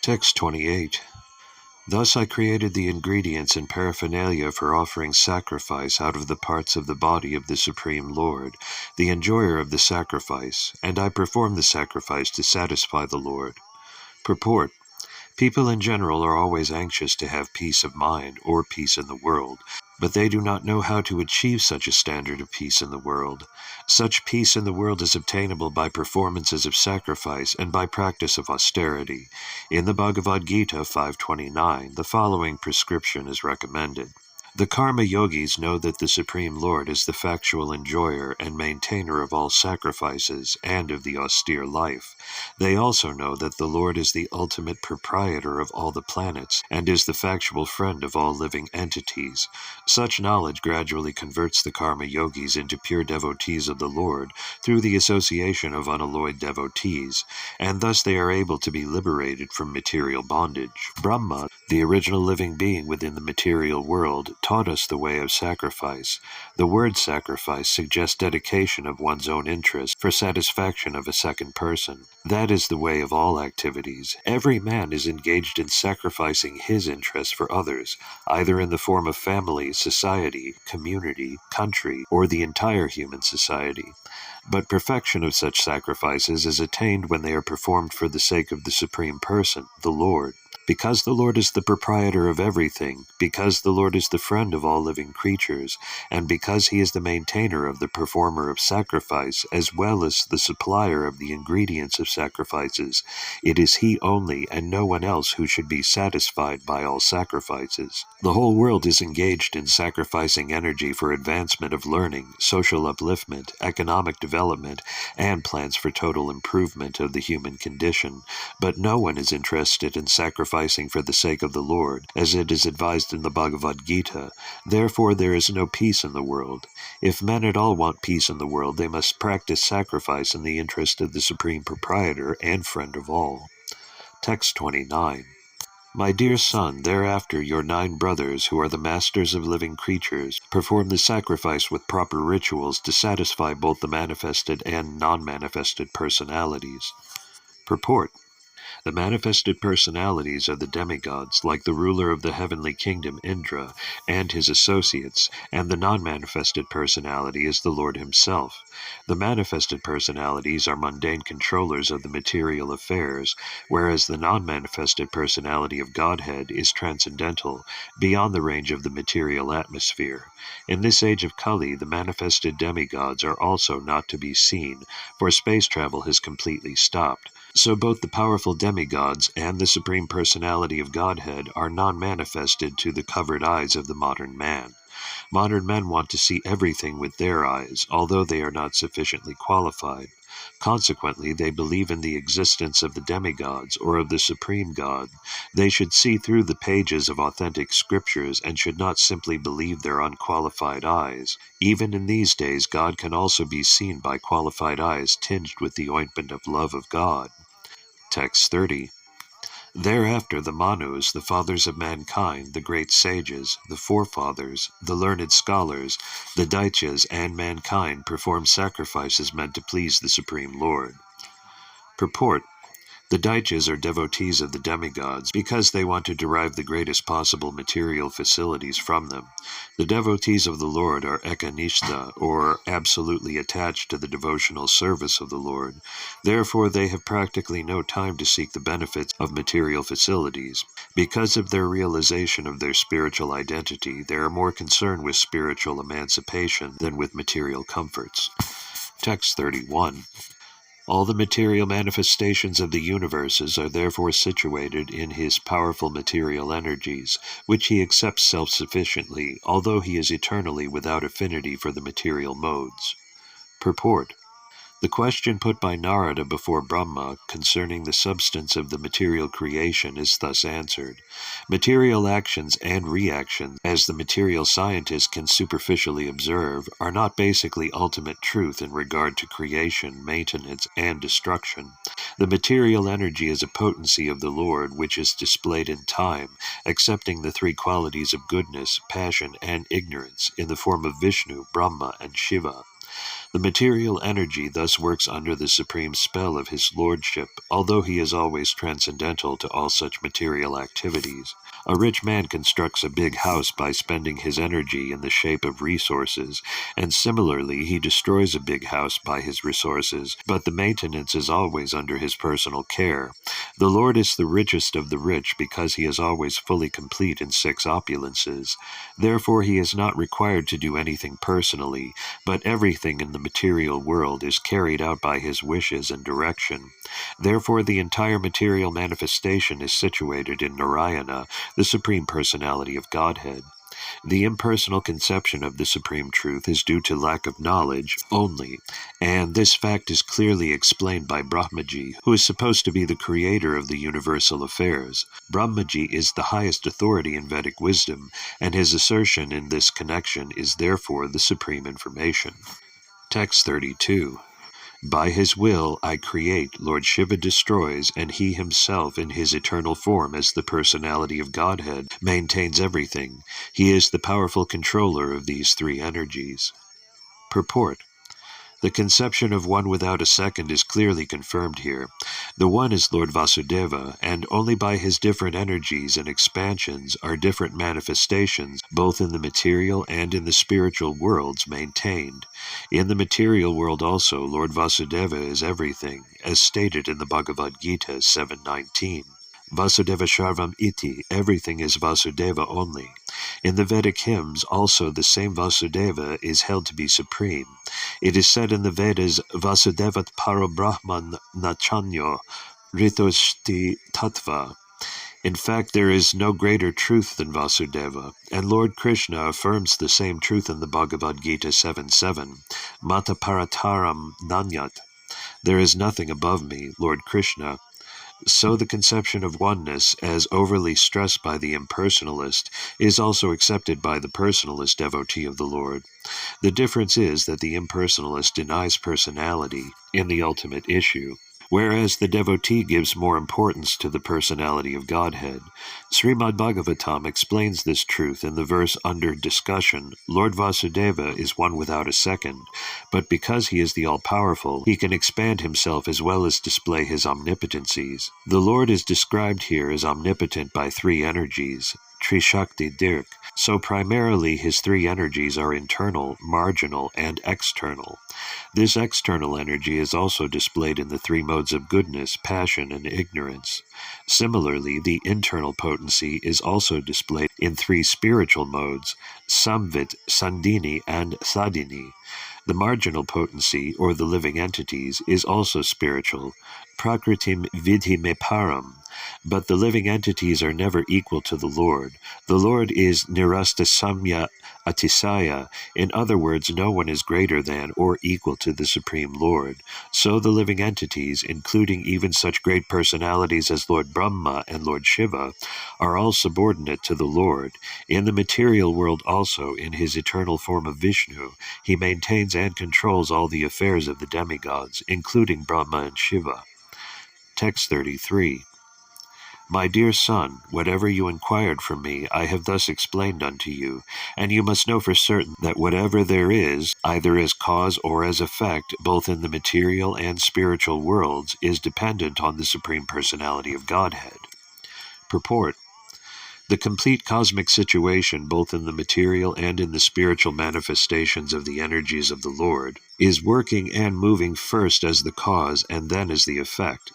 Text 28. Thus I created the ingredients and paraphernalia for offering sacrifice out of the parts of the body of the Supreme Lord, the enjoyer of the sacrifice, and I perform the sacrifice to satisfy the Lord. Purport. People in general are always anxious to have peace of mind or peace in the world, but they do not know how to achieve such a standard of peace in the world. Such peace in the world is obtainable by performances of sacrifice and by practice of austerity. In the Bhagavad Gita 5.29, the following prescription is recommended. The karma yogis know that the Supreme Lord is the factual enjoyer and maintainer of all sacrifices and of the austere life. They also know that the Lord is the ultimate proprietor of all the planets and is the factual friend of all living entities. Such knowledge gradually converts the karma yogis into pure devotees of the Lord through the association of unalloyed devotees, and thus they are able to be liberated from material bondage. Brahma, the original living being within the material world, taught us the way of sacrifice. The word sacrifice suggests dedication of one's own interest for satisfaction of a second person. That is the way of all activities. Every man is engaged in sacrificing his interests for others, either in the form of family, society, community, country, or the entire human society. But perfection of such sacrifices is attained when they are performed for the sake of the Supreme Person, the Lord. Because the Lord is the proprietor of everything, because the Lord is the friend of all living creatures, and because he is the maintainer of the performer of sacrifice, as well as the supplier of the ingredients of sacrifices, it is he only and no one else who should be satisfied by all sacrifices. The whole world is engaged in sacrificing energy for advancement of learning, social upliftment, economic development, and plans for total improvement of the human condition, but no one is interested in sacrificing for the sake of the Lord, as it is advised in the Bhagavad Gita. Therefore there is no peace in the world. If men at all want peace in the world, they must practice sacrifice in the interest of the Supreme Proprietor and friend of all. Text 29. My dear son, thereafter your 9 brothers, who are the masters of living creatures, perform the sacrifice with proper rituals to satisfy both the manifested and non-manifested personalities. Purport. The manifested personalities are the demigods, like the ruler of the heavenly kingdom Indra and his associates, and the non-manifested personality is the Lord himself. The manifested personalities are mundane controllers of the material affairs, whereas the non-manifested personality of Godhead is transcendental, beyond the range of the material atmosphere. In this age of Kali, the manifested demigods are also not to be seen, for space travel has completely stopped. So both the powerful demigods and the Supreme Personality of Godhead are non-manifested to the covered eyes of the modern man. Modern men want to see everything with their eyes, although they are not sufficiently qualified. Consequently, they believe in the existence of the demigods or of the Supreme God. They should see through the pages of authentic scriptures and should not simply believe their unqualified eyes. Even in these days, God can also be seen by qualified eyes tinged with the ointment of love of God. Text 30. Thereafter the Manus, the fathers of mankind, the great sages, the forefathers, the learned scholars, the Daityas, and mankind perform sacrifices meant to please the Supreme Lord. Purport. The Daityas are devotees of the demigods because they want to derive the greatest possible material facilities from them. The devotees of the Lord are ekanishta, or absolutely attached to the devotional service of the Lord. Therefore they have practically no time to seek the benefits of material facilities. Because of their realization of their spiritual identity, they are more concerned with spiritual emancipation than with material comforts. Text 31. All the material manifestations of the universes are therefore situated in his powerful material energies, which he accepts self-sufficiently, although he is eternally without affinity for the material modes. Purport. The question put by Narada before Brahma concerning the substance of the material creation is thus answered. Material actions and reactions, as the material scientist can superficially observe, are not basically ultimate truth in regard to creation, maintenance, and destruction. The material energy is a potency of the Lord which is displayed in time, accepting the 3 qualities of goodness, passion, and ignorance in the form of Vishnu, Brahma, and Shiva. The material energy thus works under the supreme spell of his lordship, although he is always transcendental to all such material activities. A rich man constructs a big house by spending his energy in the shape of resources, and similarly he destroys a big house by his resources, but the maintenance is always under his personal care. The Lord is the richest of the rich because he is always fully complete in 6 opulences. Therefore he is not required to do anything personally, but everything in the material world is carried out by his wishes and direction. Therefore the entire material manifestation is situated in Narayana, the Supreme Personality of Godhead. The impersonal conception of the Supreme Truth is due to lack of knowledge only, and this fact is clearly explained by Brahmaji, who is supposed to be the creator of the universal affairs. Brahmaji is the highest authority in Vedic wisdom, and his assertion in this connection is therefore the supreme information. Text 32. By his will I create, Lord Shiva destroys, and he himself in his eternal form as the personality of Godhead maintains everything. He is the powerful controller of these 3 energies. Purport. The conception of one without a second is clearly confirmed here. The one is Lord Vasudeva, and only by his different energies and expansions are different manifestations, both in the material and in the spiritual worlds, maintained. In the material world also, Lord Vasudeva is everything, as stated in the Bhagavad Gita 7:19. Vasudeva Sharvam Iti, everything is Vasudeva only. In the Vedic hymns also the same Vasudeva is held to be supreme. It is said in the Vedas, Vasudevat Paro Brahman Nachanyo Ritoshti Tattva. In fact, there is no greater truth than Vasudeva, and Lord Krishna affirms the same truth in the Bhagavad Gita 7:7. Mata Parataram Nanyat. There is nothing above me, Lord Krishna. So the conception of oneness, as overly stressed by the impersonalist, is also accepted by the personalist devotee of the Lord. The difference is that the impersonalist denies personality in the ultimate issue, whereas the devotee gives more importance to the personality of Godhead. Srimad Bhagavatam explains this truth in the verse under discussion. Lord Vasudeva is one without a second, but because he is the all-powerful, he can expand himself as well as display his omnipotencies. The Lord is described here as omnipotent by 3 energies, Trishakti Dirk, so primarily his 3 energies are internal, marginal, and external. This external energy is also displayed in the 3 modes of goodness, passion, and ignorance. Similarly, the internal potency is also displayed in 3 spiritual modes, Samvit, Sandini, and Sadini. The marginal potency, or the living entities, is also spiritual, Prakritim Vidhi Me Param, but the living entities are never equal to the Lord. The Lord is Nirasta Samya Atisaya. In other words, no one is greater than or equal to the Supreme Lord. So the living entities, including even such great personalities as Lord Brahma and Lord Shiva, are all subordinate to the Lord. In the material world also, in his eternal form of Vishnu, he maintains and controls all the affairs of the demigods, including Brahma and Shiva. Text 33. My dear son, whatever you inquired from me, I have thus explained unto you, and you must know for certain that whatever there is, either as cause or as effect, both in the material and spiritual worlds, is dependent on the Supreme Personality of Godhead. Purport. The complete cosmic situation, both in the material and in the spiritual manifestations of the energies of the Lord, is working and moving first as the cause and then as the effect.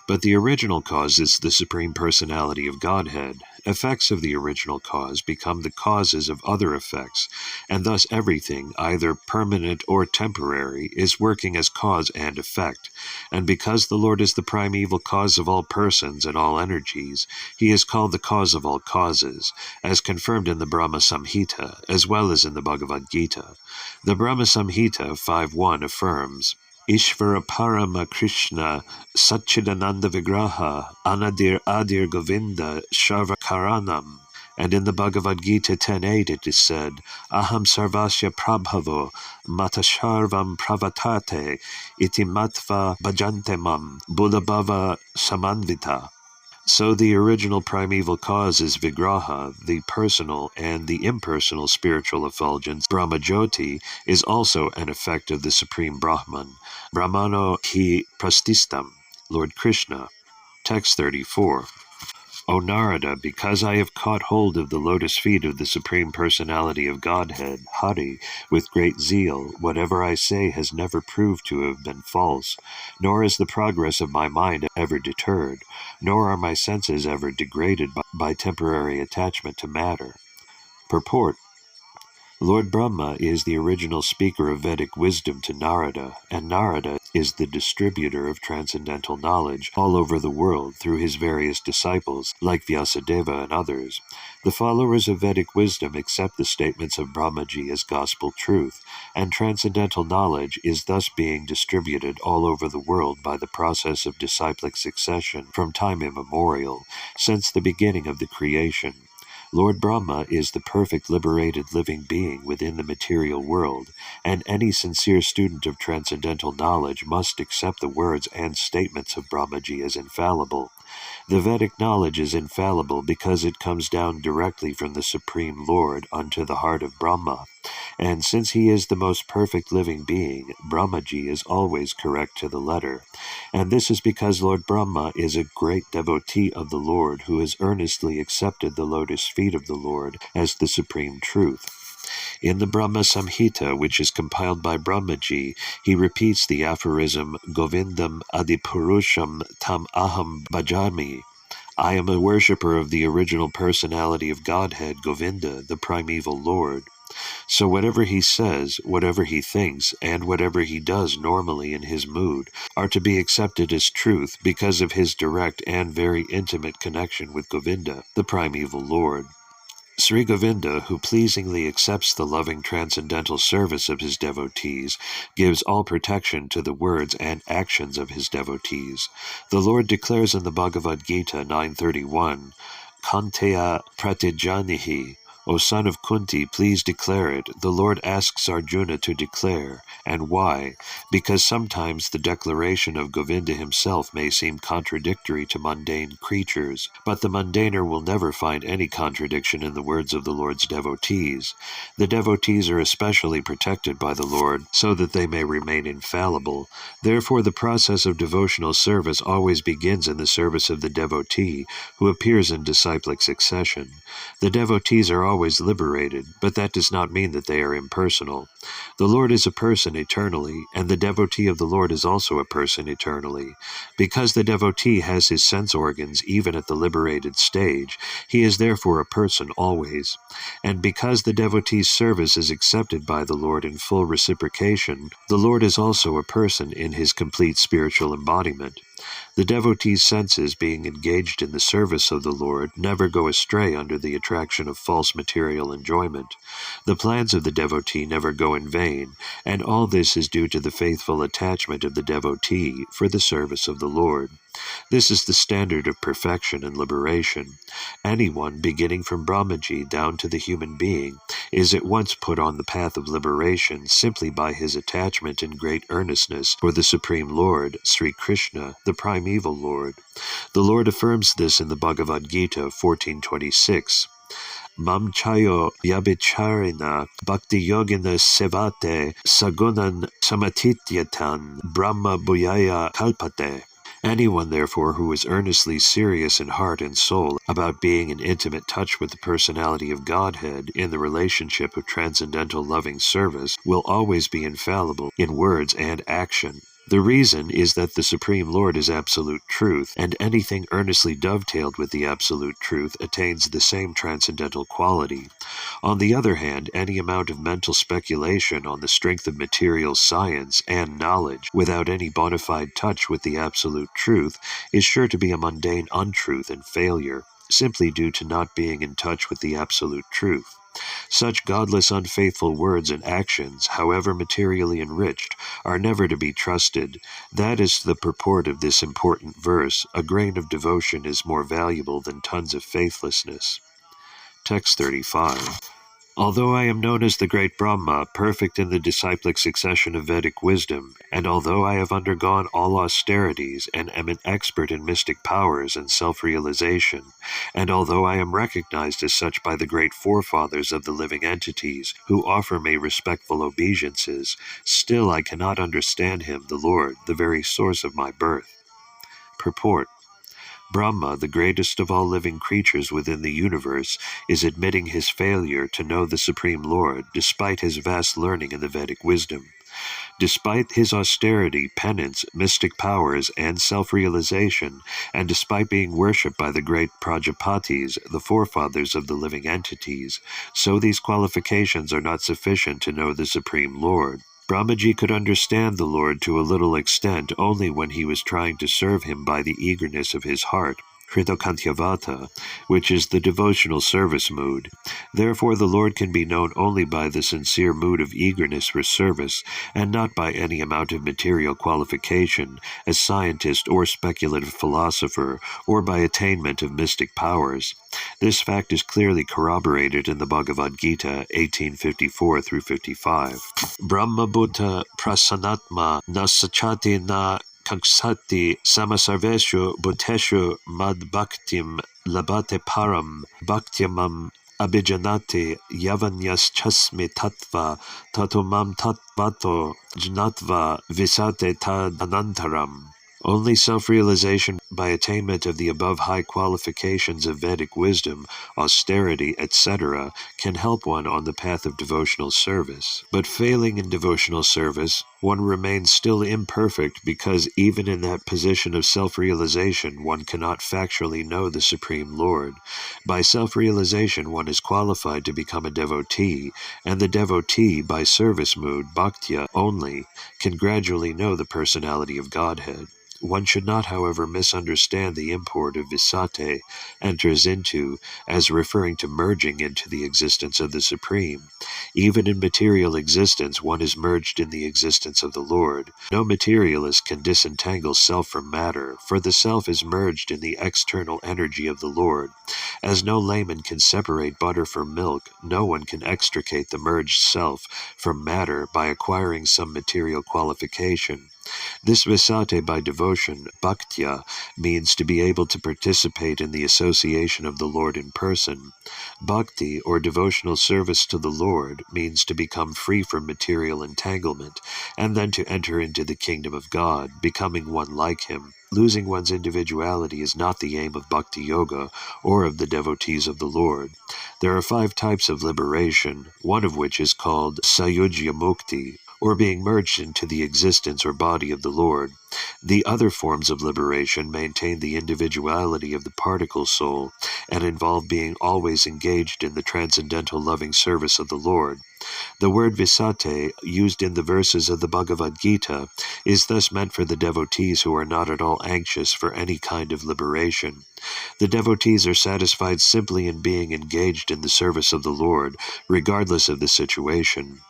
But the original cause is the Supreme Personality of Godhead. Effects of the original cause become the causes of other effects, and thus everything, either permanent or temporary, is working as cause and effect. And because the Lord is the primeval cause of all persons and all energies, he is called the cause of all causes, as confirmed in the Brahma Samhita, as well as in the Bhagavad Gita. The Brahma Samhita 5.1 affirms, Ishvara Parama Krishna Satchidananda Vigraha Anadir Adir Govinda Sharvakaranam. And in the Bhagavad Gita 10.8 it is said, Aham Sarvasya Prabhavo Matasharvam Pravatate Iti Matva Bhajantemam Buddhabhava Samanvita. So the original primeval cause is Vigraha, the personal and the impersonal spiritual effulgence. Brahmajyoti is also an effect of the Supreme Brahman. Brahmano hi prastistam, Lord Krishna. Text 34. O Narada, because I have caught hold of the lotus feet of the Supreme Personality of Godhead, Hari, with great zeal, whatever I say has never proved to have been false, nor is the progress of my mind ever deterred, nor are my senses ever degraded by temporary attachment to matter. Purport. Lord Brahma is the original speaker of Vedic wisdom to Narada, and Narada is the distributor of transcendental knowledge all over the world through his various disciples, like Vyasadeva and others. The followers of Vedic wisdom accept the statements of Brahmaji as gospel truth, and transcendental knowledge is thus being distributed all over the world by the process of disciplic succession from time immemorial, since the beginning of the creation. Lord Brahma is the perfect liberated living being within the material world, and any sincere student of transcendental knowledge must accept the words and statements of Brahmaji as infallible. The Vedic knowledge is infallible because it comes down directly from the Supreme Lord unto the heart of Brahma, and since he is the most perfect living being, Brahmaji is always correct to the letter. And this is because Lord Brahma is a great devotee of the Lord who has earnestly accepted the lotus feet of the Lord as the supreme truth. In the Brahma Samhita, which is compiled by Brahmaji, he repeats the aphorism, Govindam Adipurusham Tam Aham Bhajami. I am a worshipper of the original personality of Godhead, Govinda, the primeval Lord. So whatever he says, whatever he thinks, and whatever he does normally in his mood are to be accepted as truth because of his direct and very intimate connection with Govinda, the primeval Lord. Sri Govinda, who pleasingly accepts the loving transcendental service of his devotees, gives all protection to the words and actions of his devotees. The Lord declares in the Bhagavad Gita 9:31, Kanteya pratijanihi, O son of Kunti, please declare it. The Lord asks Arjuna to declare. And why? Because sometimes the declaration of Govinda himself may seem contradictory to mundane creatures, but the mundaner will never find any contradiction in the words of the Lord's devotees. The devotees are especially protected by the Lord, so that they may remain infallible. Therefore the process of devotional service always begins in the service of the devotee, who appears in disciplic succession. The devotees are always liberated, but that does not mean that they are impersonal. The Lord is a person eternally, and the devotee of the Lord is also a person eternally. Because the devotee has his sense organs even at the liberated stage, he is therefore a person always. And because the devotee's service is accepted by the Lord in full reciprocation, the Lord is also a person in his complete spiritual embodiment. The devotee's senses, being engaged in the service of the Lord, never go astray under the attraction of false material enjoyment. The plans of the devotee never go in vain, and all this is due to the faithful attachment of the devotee for the service of the Lord. This is the standard of perfection and liberation. Anyone, beginning from Brahmaji down to the human being, is at once put on the path of liberation simply by his attachment and great earnestness for the Supreme Lord, Sri Krishna, the primeval Lord. The Lord affirms this in the Bhagavad Gita 14:26. Mam chayo yabicharina bhakti yogina sevate sagunan samatityatan brahma bhuyaya kalpate. Anyone, therefore, who is earnestly serious in heart and soul about being in intimate touch with the personality of Godhead in the relationship of transcendental loving service will always be infallible in words and action. The reason is that the Supreme Lord is absolute truth, and anything earnestly dovetailed with the absolute truth attains the same transcendental quality. On the other hand, any amount of mental speculation on the strength of material science and knowledge without any bona fide touch with the absolute truth is sure to be a mundane untruth and failure, simply due to not being in touch with the absolute truth. Such godless, unfaithful words and actions, however materially enriched, are never to be trusted. That is the purport of this important verse. A grain of devotion is more valuable than tons of faithlessness. Text 35. Although I am known as the great Brahma, perfect in the disciplic succession of Vedic wisdom, and although I have undergone all austerities and am an expert in mystic powers and self-realization, and although I am recognized as such by the great forefathers of the living entities who offer me respectful obeisances, still I cannot understand him, the Lord, the very source of my birth. Purport. Brahma, the greatest of all living creatures within the universe, is admitting his failure to know the Supreme Lord, despite his vast learning in the Vedic wisdom. Despite his austerity, penance, mystic powers, and self-realization, and despite being worshipped by the great Prajapatis, the forefathers of the living entities, so these qualifications are not sufficient to know the Supreme Lord. Brahmaji could understand the Lord to a little extent only when he was trying to serve him by the eagerness of his heart, Hridakantyavata, which is the devotional service mood. Therefore the Lord can be known only by the sincere mood of eagerness for service, and not by any amount of material qualification, as scientist or speculative philosopher, or by attainment of mystic powers. This fact is clearly corroborated in the Bhagavad Gita 18:54-55. Brahma Bhuta Prasanatma na sachati na kanksati samasarveshu bhuteshu mad bhaktim labate param bhaktyamam abhijanati yavanyas chasmi tattva tatumam tattvato jnatva visate tad anantaram. Only self-realization by attainment of the above high qualifications of Vedic wisdom, austerity, etc., can help one on the path of devotional service. But failing in devotional service, one remains still imperfect because even in that position of self-realization one cannot factually know the Supreme Lord. By self-realization one is qualified to become a devotee, and the devotee, by service mood, bhaktya only, can gradually know the personality of Godhead. One should not, however, misunderstand the import of visate, enters into, as referring to merging into the existence of the Supreme. Even in material existence, one is merged in the existence of the Lord. No materialist can disentangle self from matter, for the self is merged in the external energy of the Lord. As no layman can separate butter from milk, no one can extricate the merged self from matter by acquiring some material qualification. This visate by devotion, bhaktya, means to be able to participate in the association of the Lord in person. Bhakti, or devotional service to the Lord, means to become free from material entanglement, and then to enter into the kingdom of God, becoming one like Him. Losing one's individuality is not the aim of Bhakti Yoga or of the devotees of the Lord. There are 5 types of liberation, one of which is called Sayujya Mukti, or being merged into the existence or body of the Lord. The other forms of liberation maintain the individuality of the particle soul and involve being always engaged in the transcendental loving service of the Lord. The word visate, used in the verses of the Bhagavad Gita, is thus meant for the devotees who are not at all anxious for any kind of liberation. The devotees are satisfied simply in being engaged in the service of the Lord, regardless of the situation.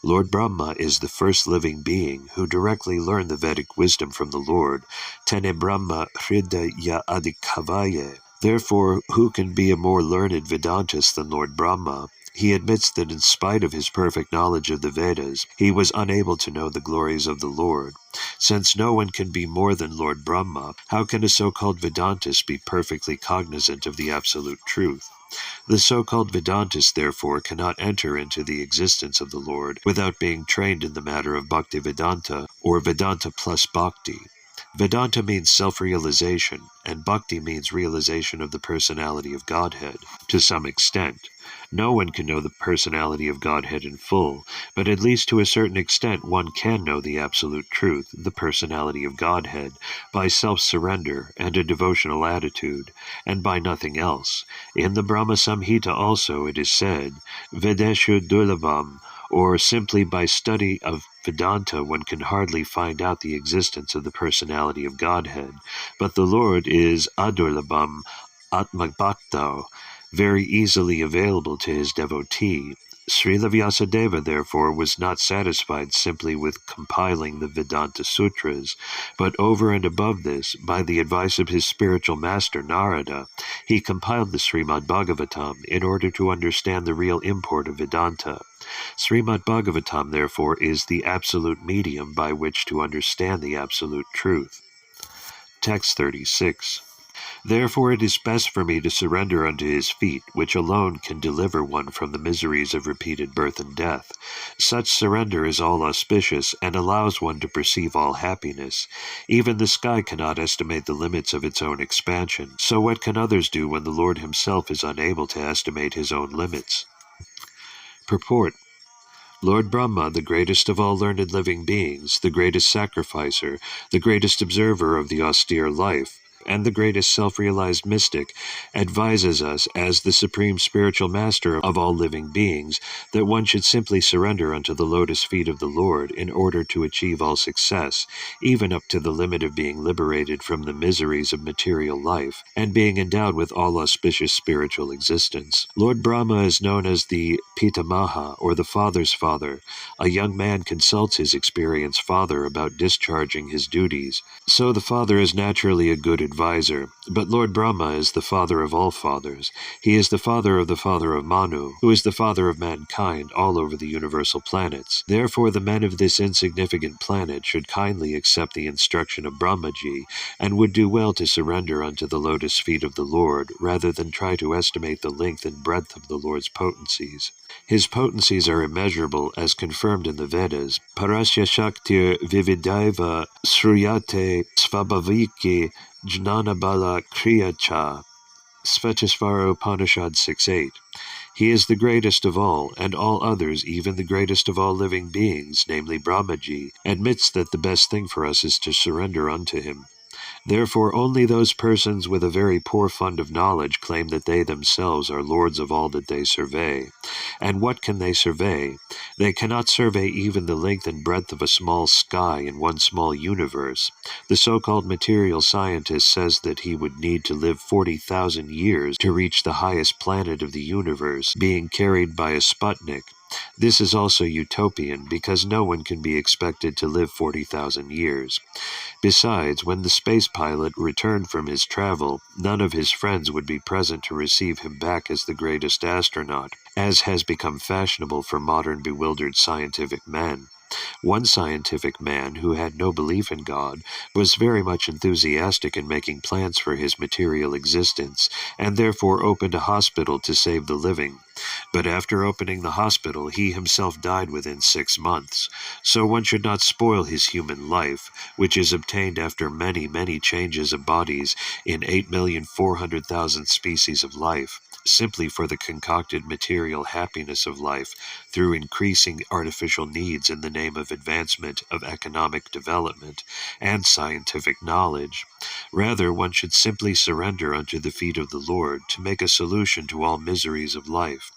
Lord Brahma is the first living being who directly learned the Vedic wisdom from the Lord, Tene Brahma Hridaya Adikavaye. Therefore, who can be a more learned Vedantist than Lord Brahma? He admits that in spite of his perfect knowledge of the Vedas, he was unable to know the glories of the Lord. Since no one can be more than Lord Brahma, how can a so-called Vedantist be perfectly cognizant of the absolute truth? The so-called Vedantist, therefore, cannot enter into the existence of the Lord without being trained in the matter of Bhaktivedanta, or Vedanta plus Bhakti. Vedanta means self-realization, and Bhakti means realization of the personality of Godhead, to some extent. No one can know the personality of Godhead in full, but at least to a certain extent one can know the absolute truth, the personality of Godhead, by self-surrender and a devotional attitude, and by nothing else. In the Brahma Samhita also it is said, Vedeshu Durlabham, or simply by study of Vedanta one can hardly find out the existence of the personality of Godhead, but the Lord is Adurlabham Atmabhakto, very easily available to his devotee. Srila Vyasadeva, therefore, was not satisfied simply with compiling the Vedanta Sutras, but over and above this, by the advice of his spiritual master Narada, he compiled the Srimad Bhagavatam in order to understand the real import of Vedanta. Srimad Bhagavatam, therefore, is the absolute medium by which to understand the absolute truth. Text 36. Therefore it is best for me to surrender unto his feet, which alone can deliver one from the miseries of repeated birth and death. Such surrender is all auspicious, and allows one to perceive all happiness. Even the sky cannot estimate the limits of its own expansion, so what can others do when the Lord himself is unable to estimate his own limits? Purport. Lord Brahma, the greatest of all learned living beings, the greatest sacrificer, the greatest observer of the austere life, and the greatest self-realized mystic, advises us, as the supreme spiritual master of all living beings, that one should simply surrender unto the lotus feet of the Lord in order to achieve all success, even up to the limit of being liberated from the miseries of material life, and being endowed with all auspicious spiritual existence. Lord Brahma is known as the Pitamaha, or the Father's Father. A young man consults his experienced father about discharging his duties, so the father is naturally a good advisor. But Lord Brahma is the father of all fathers. He is the father of Manu, who is the father of mankind all over the universal planets. Therefore the men of this insignificant planet should kindly accept the instruction of Brahmaji, and would do well to surrender unto the lotus feet of the Lord, rather than try to estimate the length and breadth of the Lord's potencies. His potencies are immeasurable, as confirmed in the Vedas. Parasya Shaktir Vividaiva Sruyate Svabhaviki Jnanabala Kriyacha. Svetasvara Upanishad 6.8. He is the greatest of all, and all others, even the greatest of all living beings, namely Brahmaji, admits that the best thing for us is to surrender unto him. Therefore only those persons with a very poor fund of knowledge claim that they themselves are lords of all that they survey. And what can they survey? They cannot survey even the length and breadth of a small sky in one small universe. The so-called material scientist says that he would need to live 40,000 years to reach the highest planet of the universe, being carried by a Sputnik. This is also utopian, because no one can be expected to live 40,000 years. Besides, when the space pilot returned from his travel, none of his friends would be present to receive him back as the greatest astronaut, as has become fashionable for modern bewildered scientific men. One scientific man, who had no belief in God, was very much enthusiastic in making plans for his material existence, and therefore opened a hospital to save the living. But after opening the hospital, he himself died within 6 months. So one should not spoil his human life, which is obtained after many, many changes of bodies in 8,400,000 species of life, simply for the concocted material happiness of life through increasing artificial needs in the name of advancement of economic development and scientific knowledge. Rather, one should simply surrender unto the feet of the Lord to make a solution to all miseries of life.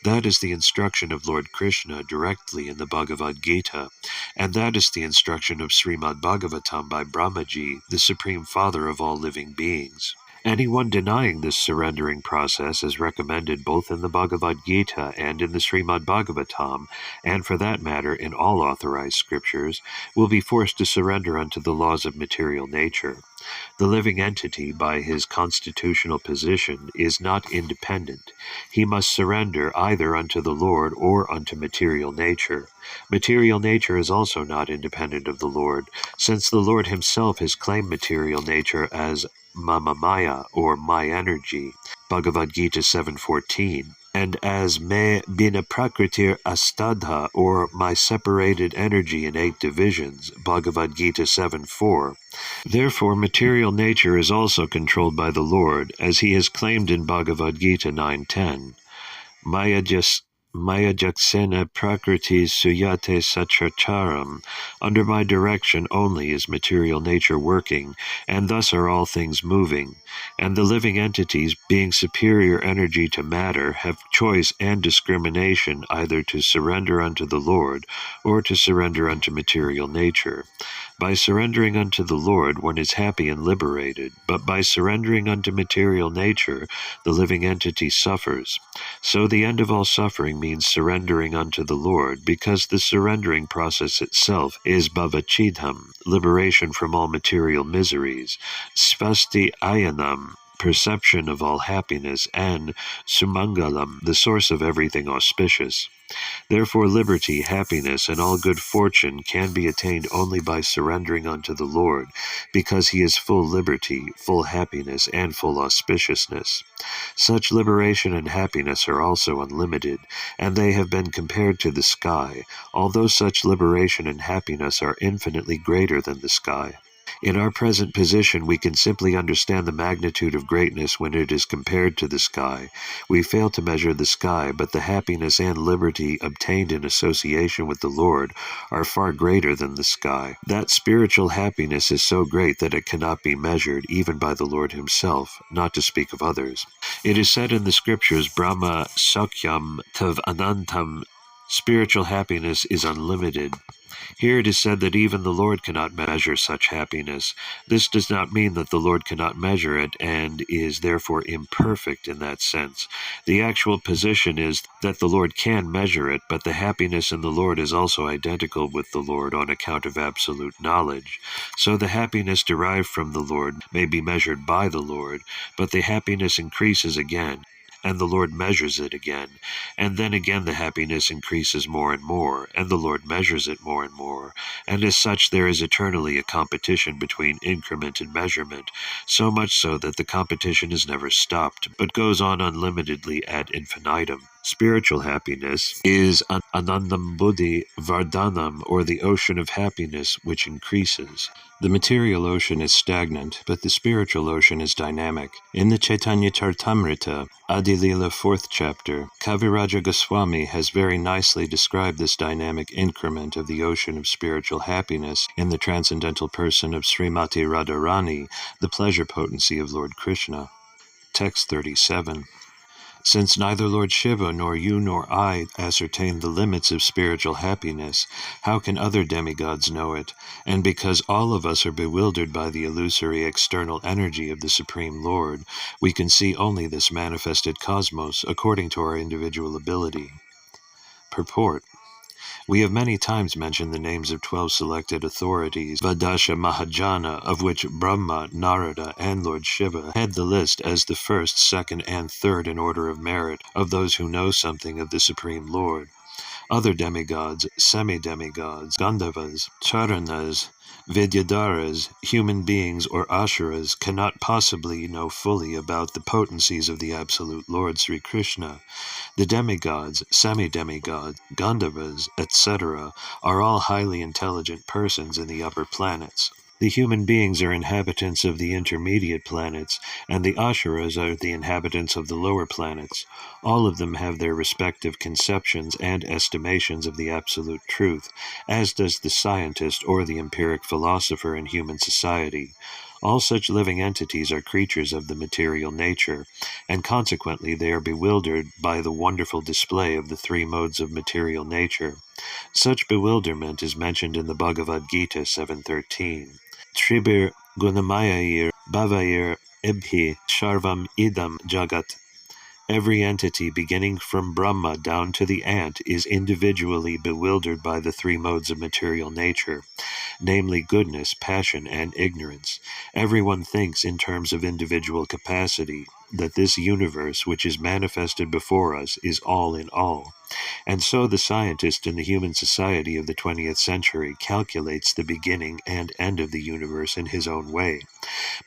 That is the instruction of Lord Krishna directly in the Bhagavad Gita, and that is the instruction of Srimad Bhagavatam by Brahmaji, the Supreme Father of all living beings. Anyone denying this surrendering process, as recommended both in the Bhagavad Gita and in the Srimad Bhagavatam, and for that matter in all authorized scriptures, will be forced to surrender unto the laws of material nature. The living entity, by his constitutional position, is not independent. He must surrender either unto the Lord or unto material nature. Material nature is also not independent of the Lord, since the Lord himself has claimed material nature as Mama Maya, or my energy, Bhagavad Gita 7.14, and as Me Bina Prakritir Astadha, or my separated energy in 8 divisions, Bhagavad Gita 7.4. Therefore material nature is also controlled by the Lord, as he has claimed in Bhagavad Gita 9.10. Maya Jaksena Prakriti Suyate Satracharam. Under my direction only is material nature working, and thus are all things moving. And the living entities, being superior energy to matter, have choice and discrimination either to surrender unto the Lord or to surrender unto material nature. By surrendering unto the Lord, one is happy and liberated, but by surrendering unto material nature, the living entity suffers. So the end of all suffering means surrendering unto the Lord, because the surrendering process itself is bhavachidham, liberation from all material miseries, svasti ayanam, perception of all happiness, and sumangalam, the source of everything auspicious. Therefore liberty, happiness, and all good fortune can be attained only by surrendering unto the Lord, because he is full liberty, full happiness, and full auspiciousness. Such liberation and happiness are also unlimited, and they have been compared to the sky, although such liberation and happiness are infinitely greater than the sky. In our present position, we can simply understand the magnitude of greatness when it is compared to the sky. We fail to measure the sky, but the happiness and liberty obtained in association with the Lord are far greater than the sky. That spiritual happiness is so great that it cannot be measured even by the Lord himself, not to speak of others. It is said in the scriptures, Brahma Sakyam Tav Anantam, spiritual happiness is unlimited. Here it is said that even the Lord cannot measure such happiness. This does not mean that the Lord cannot measure it and is therefore imperfect in that sense. The actual position is that the Lord can measure it, but the happiness in the Lord is also identical with the Lord on account of absolute knowledge. So the happiness derived from the Lord may be measured by the Lord, but the happiness increases again, and the Lord measures it again, and then again the happiness increases more and more, and the Lord measures it more and more, and as such there is eternally a competition between increment and measurement, so much so that the competition is never stopped, but goes on unlimitedly ad infinitum. Spiritual happiness is anandam buddhi vardhanam, or the ocean of happiness which increases. The material ocean is stagnant, but the spiritual ocean is dynamic. In the Chaitanya Charitamrita, Adilila 4th chapter, Kaviraja Goswami has very nicely described this dynamic increment of the ocean of spiritual happiness in the transcendental person of Srimati Radharani, the pleasure potency of Lord Krishna. Text 37. Since neither Lord Shiva nor you nor I ascertain the limits of spiritual happiness, how can other demigods know it? And because all of us are bewildered by the illusory external energy of the Supreme Lord, we can see only this manifested cosmos according to our individual ability. Purport. We have many times mentioned the names of 12 selected authorities, Vadasha Mahajana, of which Brahma, Narada, and Lord Shiva head the list as the first, second, and third in order of merit of those who know something of the Supreme Lord. Other demigods, semi-demigods, Gandharvas, Charanas, Vidyadharas, human beings or Ashuras cannot possibly know fully about the potencies of the Absolute Lord Sri Krishna. The demigods, semi-demigods, Gandharvas, etc. are all highly intelligent persons in the upper planets. The human beings are inhabitants of the intermediate planets, and the Ashuras are the inhabitants of the lower planets. All of them have their respective conceptions and estimations of the absolute truth, as does the scientist or the empiric philosopher in human society. All such living entities are creatures of the material nature, and consequently they are bewildered by the wonderful display of the three modes of material nature. Such bewilderment is mentioned in the Bhagavad Gita 7.13. Tribir gunamayayir bhavayir ebhi sharvam idam jagat. Every entity beginning from Brahma down to the ant is individually bewildered by the three modes of material nature, namely goodness, passion, and ignorance. Everyone thinks in terms of individual capacity, that this universe which is manifested before us is all in all. And so the scientist in the human society of the 20th century calculates the beginning and end of the universe in his own way.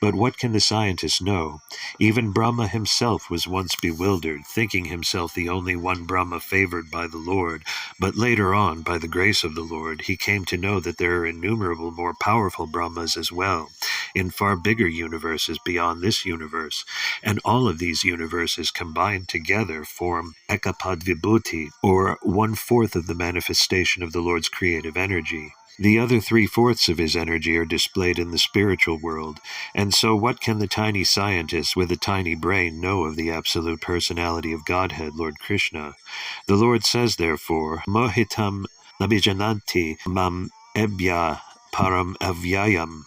But what can the scientist know? Even Brahma himself was once bewildered, thinking himself the only one Brahma favored by the Lord, but later on, by the grace of the Lord, he came to know that there are innumerable more powerful Brahmas as well, in far bigger universes beyond this universe, and all of these universes combined together form Ekapad Vibhuti, or 1/4 of the manifestation of the Lord's creative energy. The other 3/4 of his energy are displayed in the spiritual world, and so what can the tiny scientist with a tiny brain know of the absolute personality of Godhead, Lord Krishna? The Lord says, therefore, Mohitam nabijananti mam ebya param avyayam.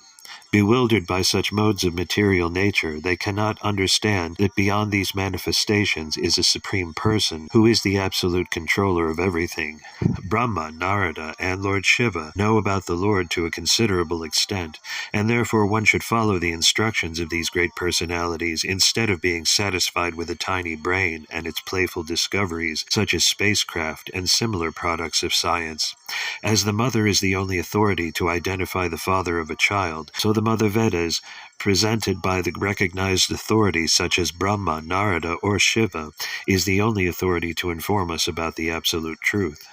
Bewildered by such modes of material nature, they cannot understand that beyond these manifestations is a Supreme Person who is the absolute controller of everything. Brahma, Narada, and Lord Shiva know about the Lord to a considerable extent, and therefore one should follow the instructions of these great personalities instead of being satisfied with a tiny brain and its playful discoveries, such as spacecraft and similar products of science. As the mother is the only authority to identify the father of a child, so the Mother Vedas, presented by the recognized authorities such as Brahma, Narada, or Shiva, is the only authority to inform us about the absolute truth.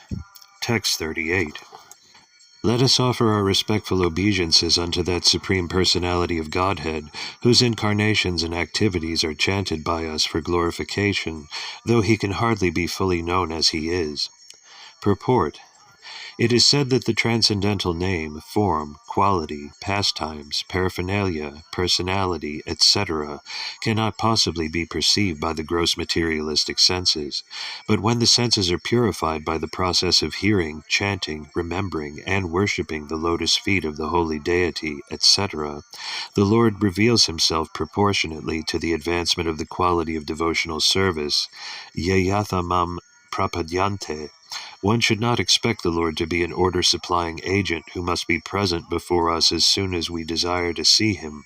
Text 38. Let us offer our respectful obeisances unto that Supreme Personality of Godhead, whose incarnations and activities are chanted by us for glorification, though he can hardly be fully known as he is. Purport. It is said that the transcendental name, form, quality, pastimes, paraphernalia, personality, etc., cannot possibly be perceived by the gross materialistic senses. But when the senses are purified by the process of hearing, chanting, remembering, and worshipping the lotus feet of the holy deity, etc., the Lord reveals himself proportionately to the advancement of the quality of devotional service, yayathamam prapadyante. One should not expect the Lord to be an order-supplying agent who must be present before us as soon as we desire to see him.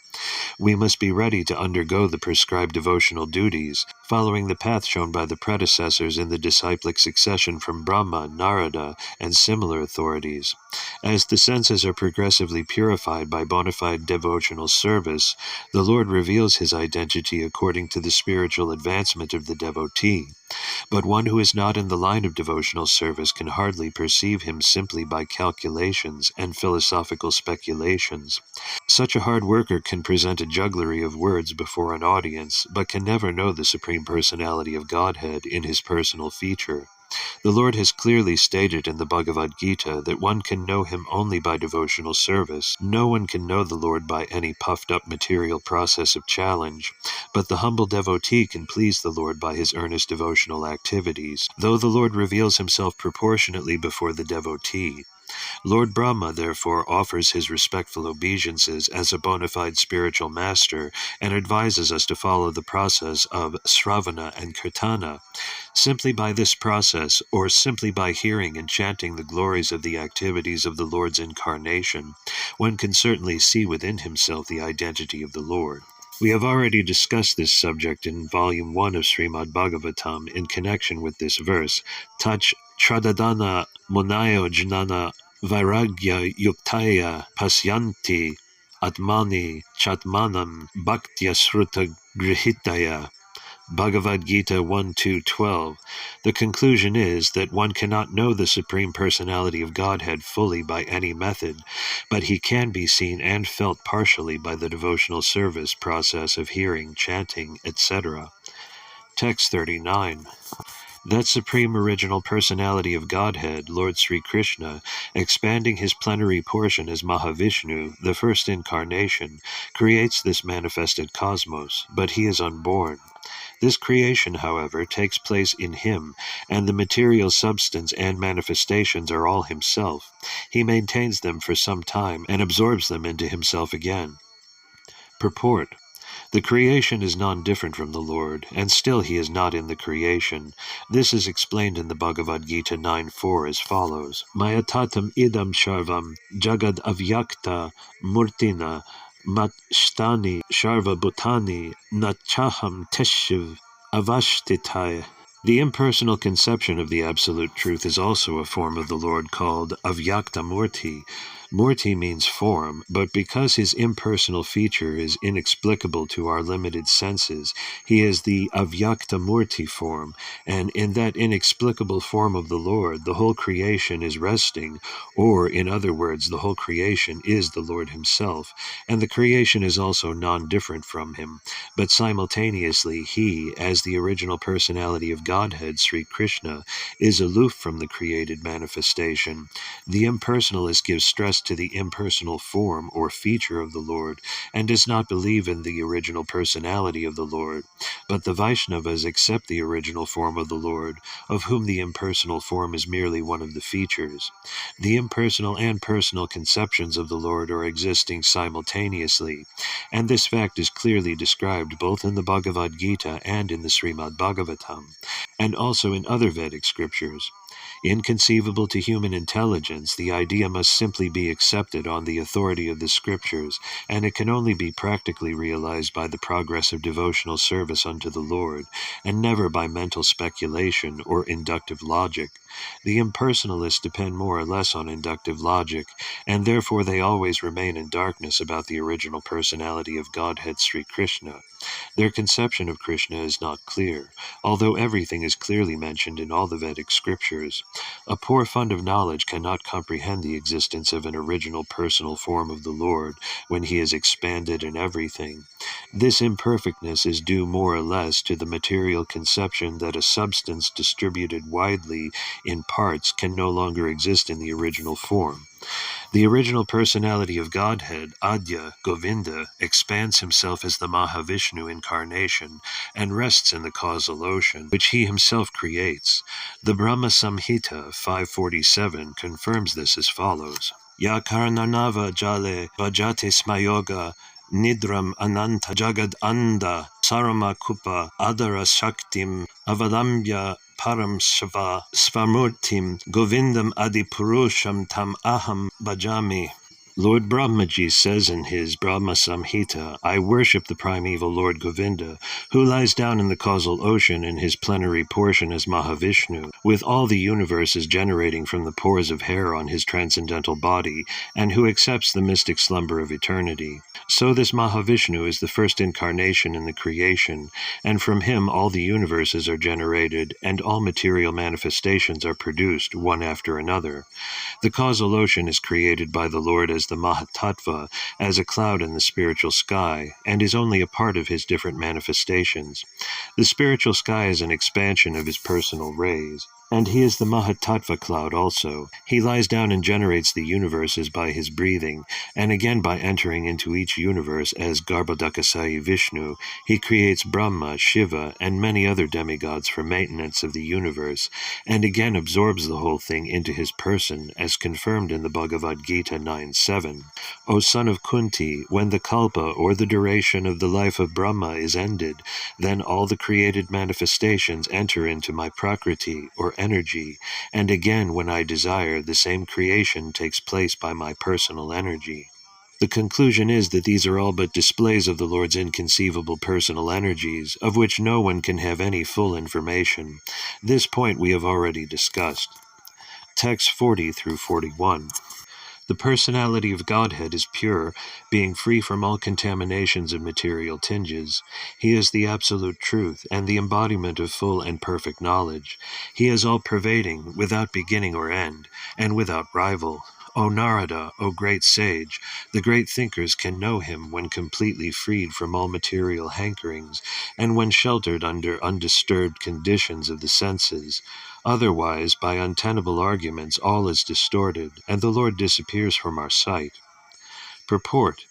We must be ready to undergo the prescribed devotional duties, following the path shown by the predecessors in the disciplic succession from Brahma, Narada, and similar authorities. As the senses are progressively purified by bona fide devotional service, the Lord reveals his identity according to the spiritual advancement of the devotee. But one who is not in the line of devotional service can hardly perceive him simply by calculations and philosophical speculations. Such a hard worker can present a jugglery of words before an audience, but can never know the Supreme Personality of Godhead in his personal feature. The Lord has clearly stated in the Bhagavad Gita that one can know him only by devotional service. No one can know the Lord by any puffed-up material process of challenge, but the humble devotee can please the Lord by his earnest devotional activities, though the Lord reveals himself proportionately before the devotee. Lord Brahma, therefore, offers his respectful obeisances as a bona fide spiritual master and advises us to follow the process of Sravana and Kirtana. Simply by this process, or simply by hearing and chanting the glories of the activities of the Lord's incarnation, one can certainly see within himself the identity of the Lord. We have already discussed this subject in Volume 1 of Srimad Bhagavatam in connection with this verse, Tach Tradadana Munayo Jnana Vairagya Yuktaya Pasyanti Atmani Chatmanam Bhaktya Sruta Grihitaya. Bhagavad Gita 1.2.12. The conclusion is that one cannot know the Supreme Personality of Godhead fully by any method, but he can be seen and felt partially by the devotional service process of hearing, chanting, etc. Text 39. That Supreme Original Personality of Godhead, Lord Sri Krishna, expanding his plenary portion as Mahavishnu, the first incarnation, creates this manifested cosmos, but he is unborn. This creation, however, takes place in him, and the material substance and manifestations are all himself. He maintains them for some time and absorbs them into himself again. Purport. The creation is non-different from the Lord, and still he is not in the creation. This is explained in the Bhagavad Gita 9.4 as follows. Mayatatam idam sharvam jagad avyakta murtina mat shtani sharva bhutani nachaham teshiv avashtitai. The impersonal conception of the Absolute Truth is also a form of the Lord called Avyakta Murti. Murti means form, but because his impersonal feature is inexplicable to our limited senses, he is the Avyakta Murti form, and in that inexplicable form of the Lord, the whole creation is resting, or, in other words, the whole creation is the Lord himself, and the creation is also non-different from him, but simultaneously he, as the original personality of Godhead, Sri Krishna, is aloof from the created manifestation. The impersonalist gives stress just to the impersonal form or feature of the Lord, and does not believe in the original personality of the Lord. But the Vaishnavas accept the original form of the Lord, of whom the impersonal form is merely one of the features. The impersonal and personal conceptions of the Lord are existing simultaneously, and this fact is clearly described both in the Bhagavad Gita and in the Srimad Bhagavatam, and also in other Vedic scriptures. Inconceivable to human intelligence, the idea must simply be accepted on the authority of the scriptures, and it can only be practically realized by the progress of devotional service unto the Lord, and never by mental speculation or inductive logic. The impersonalists depend more or less on inductive logic, and therefore they always remain in darkness about the original personality of Godhead Sri Krishna. Their conception of Krishna is not clear, although everything is clearly mentioned in all the Vedic scriptures. A poor fund of knowledge cannot comprehend the existence of an original personal form of the Lord when he is expanded in everything. This imperfectness is due more or less to the material conception that a substance distributed widely in parts can no longer exist in the original form. The original personality of Godhead, Adya, Govinda, expands himself as the Mahavishnu incarnation and rests in the causal ocean, which he himself creates. The Brahma Samhita 547 confirms this as follows. Ya karnanava jale bhajate smayoga nidram ananta jagad anda sarama kupa adara shaktim avalambya param shava svamurtim govindam adipurusham tam aham bhajami. Lord Brahmaji says in his Brahma Samhita, I worship the primeval Lord Govinda, who lies down in the causal ocean in his plenary portion as Mahavishnu, with all the universes generating from the pores of hair on his transcendental body, and who accepts the mystic slumber of eternity. So this Mahavishnu is the first incarnation in the creation, and from him all the universes are generated, and all material manifestations are produced, one after another. The causal ocean is created by the Lord as the Mahatattva, as a cloud in the spiritual sky, and is only a part of his different manifestations. The spiritual sky is an expansion of his personal rays, and he is the Mahatattva cloud also. He lies down and generates the universes by his breathing, and again by entering into each universe as Garbhodakasayi Vishnu, he creates Brahma, Shiva, and many other demigods for maintenance of the universe, and again absorbs the whole thing into his person, as confirmed in the Bhagavad Gita 9:7. O son of Kunti, when the kalpa, or the duration of the life of Brahma, is ended, then all the created manifestations enter into my prakriti, or energy, and again when I desire, the same creation takes place by my personal energy. The conclusion is that these are all but displays of the Lord's inconceivable personal energies, of which no one can have any full information. This point we have already discussed. Text 40 through 41. The personality of Godhead is pure, being free from all contaminations of material tinges. He is the absolute truth, and the embodiment of full and perfect knowledge. He is all-pervading, without beginning or end, and without rival. O Narada, O great sage, the great thinkers can know him when completely freed from all material hankerings, and when sheltered under undisturbed conditions of the senses. Otherwise, by untenable arguments, all is distorted, and the Lord disappears from our sight. Purport.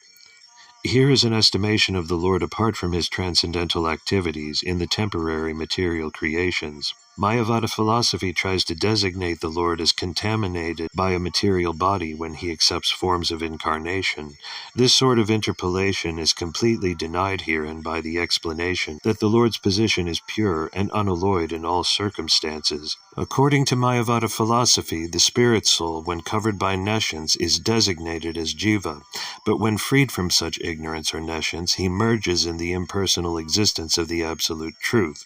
Here is an estimation of the Lord apart from his transcendental activities in the temporary material creations. Mayavada philosophy tries to designate the Lord as contaminated by a material body when he accepts forms of incarnation. This sort of interpolation is completely denied herein by the explanation that the Lord's position is pure and unalloyed in all circumstances. According to Mayavada philosophy, the spirit soul, when covered by nescience, is designated as jiva, but when freed from such ignorance or nescience, he merges in the impersonal existence of the absolute truth.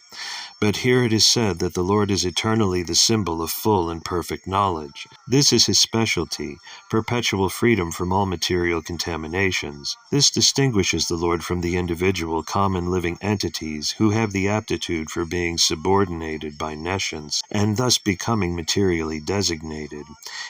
But here it is said that the Lord is eternally the symbol of full and perfect knowledge. This is his specialty, perpetual freedom from all material contaminations. This distinguishes the Lord from the individual common living entities who have the aptitude for being subordinated by nescience, and thus becoming materially designated.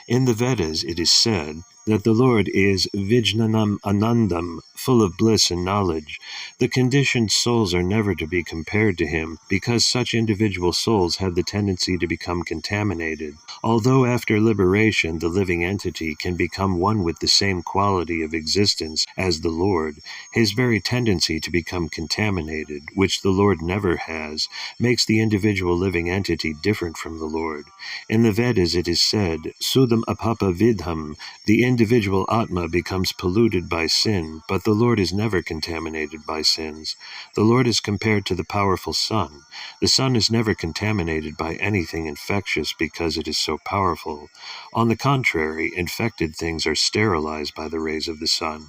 In the Vedas it is said, that the Lord is Vijnanam Anandam, full of bliss and knowledge. The conditioned souls are never to be compared to him, because such individual souls have the tendency to become contaminated. Although after liberation the living entity can become one with the same quality of existence as the Lord, his very tendency to become contaminated, which the Lord never has, makes the individual living entity different from the Lord. In the Vedas it is said, Sudam apapa vidham, the individual Atma becomes polluted by sin, but the Lord is never contaminated by sins. The Lord is compared to the powerful sun. The sun is never contaminated by anything infectious because it is so powerful. On the contrary, infected things are sterilized by the rays of the sun.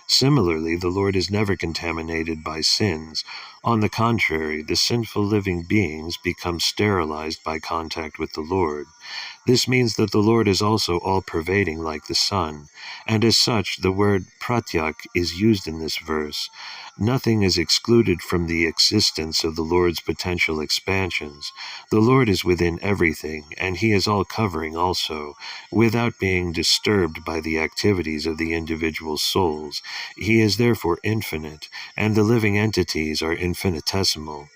Similarly, the Lord is never contaminated by sins. On the contrary, the sinful living beings become sterilized by contact with the Lord. This means that the Lord is also all-pervading like the sun, and as such, the word pratyak is used in this verse. Nothing is excluded from the existence of the Lord's potential expansions. The Lord is within everything, and he is all-covering also, without being disturbed by the activities of the individual souls. He is therefore infinite, and the living entities are infinitesimal.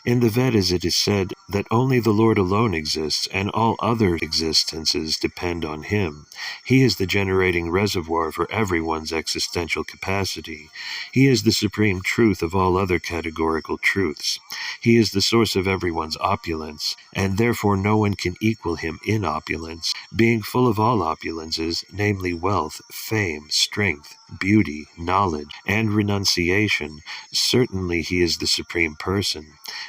In the Vedas it is said that only the Lord alone exists, and all other existences depend on him. He is the generating reservoir for everyone's existential capacity. He is the supreme truth of all other categorical truths. He is the source of everyone's opulence, and therefore no one can equal him in opulence, being full of all opulences, namely wealth, fame, strength, beauty, knowledge, and renunciation. Certainly he is the supreme person.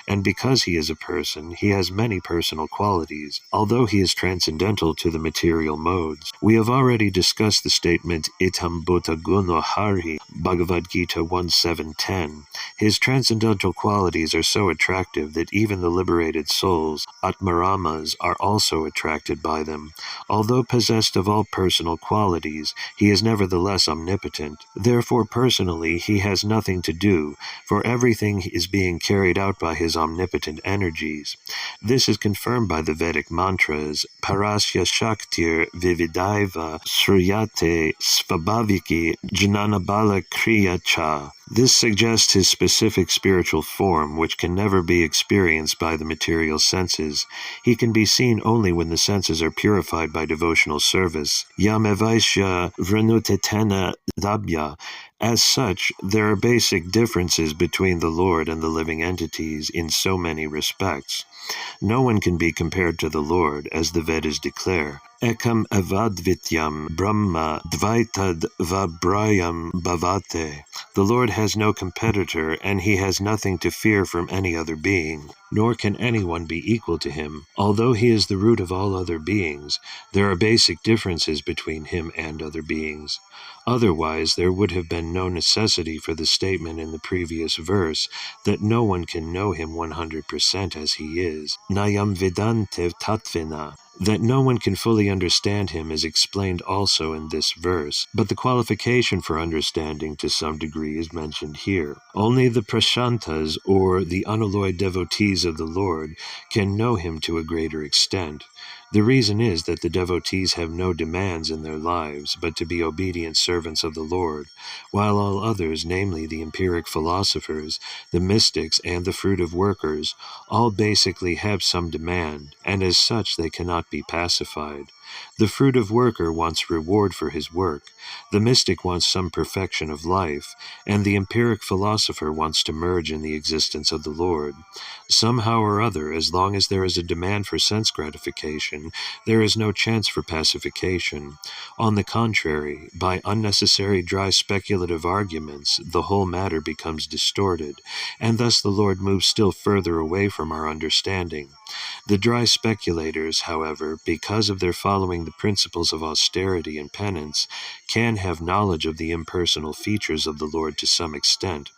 And because he is a person, he has many personal qualities, although he is transcendental to the material modes. We have already discussed the statement Itam Bhuta Guno Hari, Bhagavad Gita 1.7.10. His transcendental qualities are so attractive that even the liberated souls, Atmaramas, are also attracted by them. Although possessed of all personal qualities, he is nevertheless omnipotent. Therefore, personally, he has nothing to do, for everything is being carried out by his omnipotent energies. This is confirmed by the Vedic mantras, Parasya Shaktir Vividaiva Sriyate Svabhaviki Jnanabala Kriya Cha. This suggests his specific spiritual form, which can never be experienced by the material senses. He can be seen only when the senses are purified by devotional service. Yamevaishya Vrenutetena Dabya. As such, there are basic differences between the Lord and the living entities in so many respects. No one can be compared to the Lord, as the Vedas declare. Ekam avadvityam brahma dvaitad vabrayam bhavate. The Lord has no competitor, and he has nothing to fear from any other being, nor can anyone be equal to him. Although he is the root of all other beings, there are basic differences between him and other beings. Otherwise, there would have been no necessity for the statement in the previous verse that no one can know him 100% as he is. Nayam Vedantev Tatvina. That no one can fully understand him is explained also in this verse, but the qualification for understanding to some degree is mentioned here. Only the prashantas, or the unalloyed devotees of the Lord, can know him to a greater extent. The reason is that the devotees have no demands in their lives, but to be obedient servants of the Lord, while all others, namely the empiric philosophers, the mystics, and the fruitive workers, all basically have some demand, and as such they cannot be pacified. The fruitive worker wants reward for his work, the mystic wants some perfection of life, and the empiric philosopher wants to merge in the existence of the Lord. Somehow or other, as long as there is a demand for sense gratification, there is no chance for pacification. On the contrary, by unnecessary dry speculative arguments, the whole matter becomes distorted, and thus the Lord moves still further away from our understanding. The dry speculators, however, because of their following the principles of austerity and penance, can have knowledge of the impersonal features of the Lord to some extent,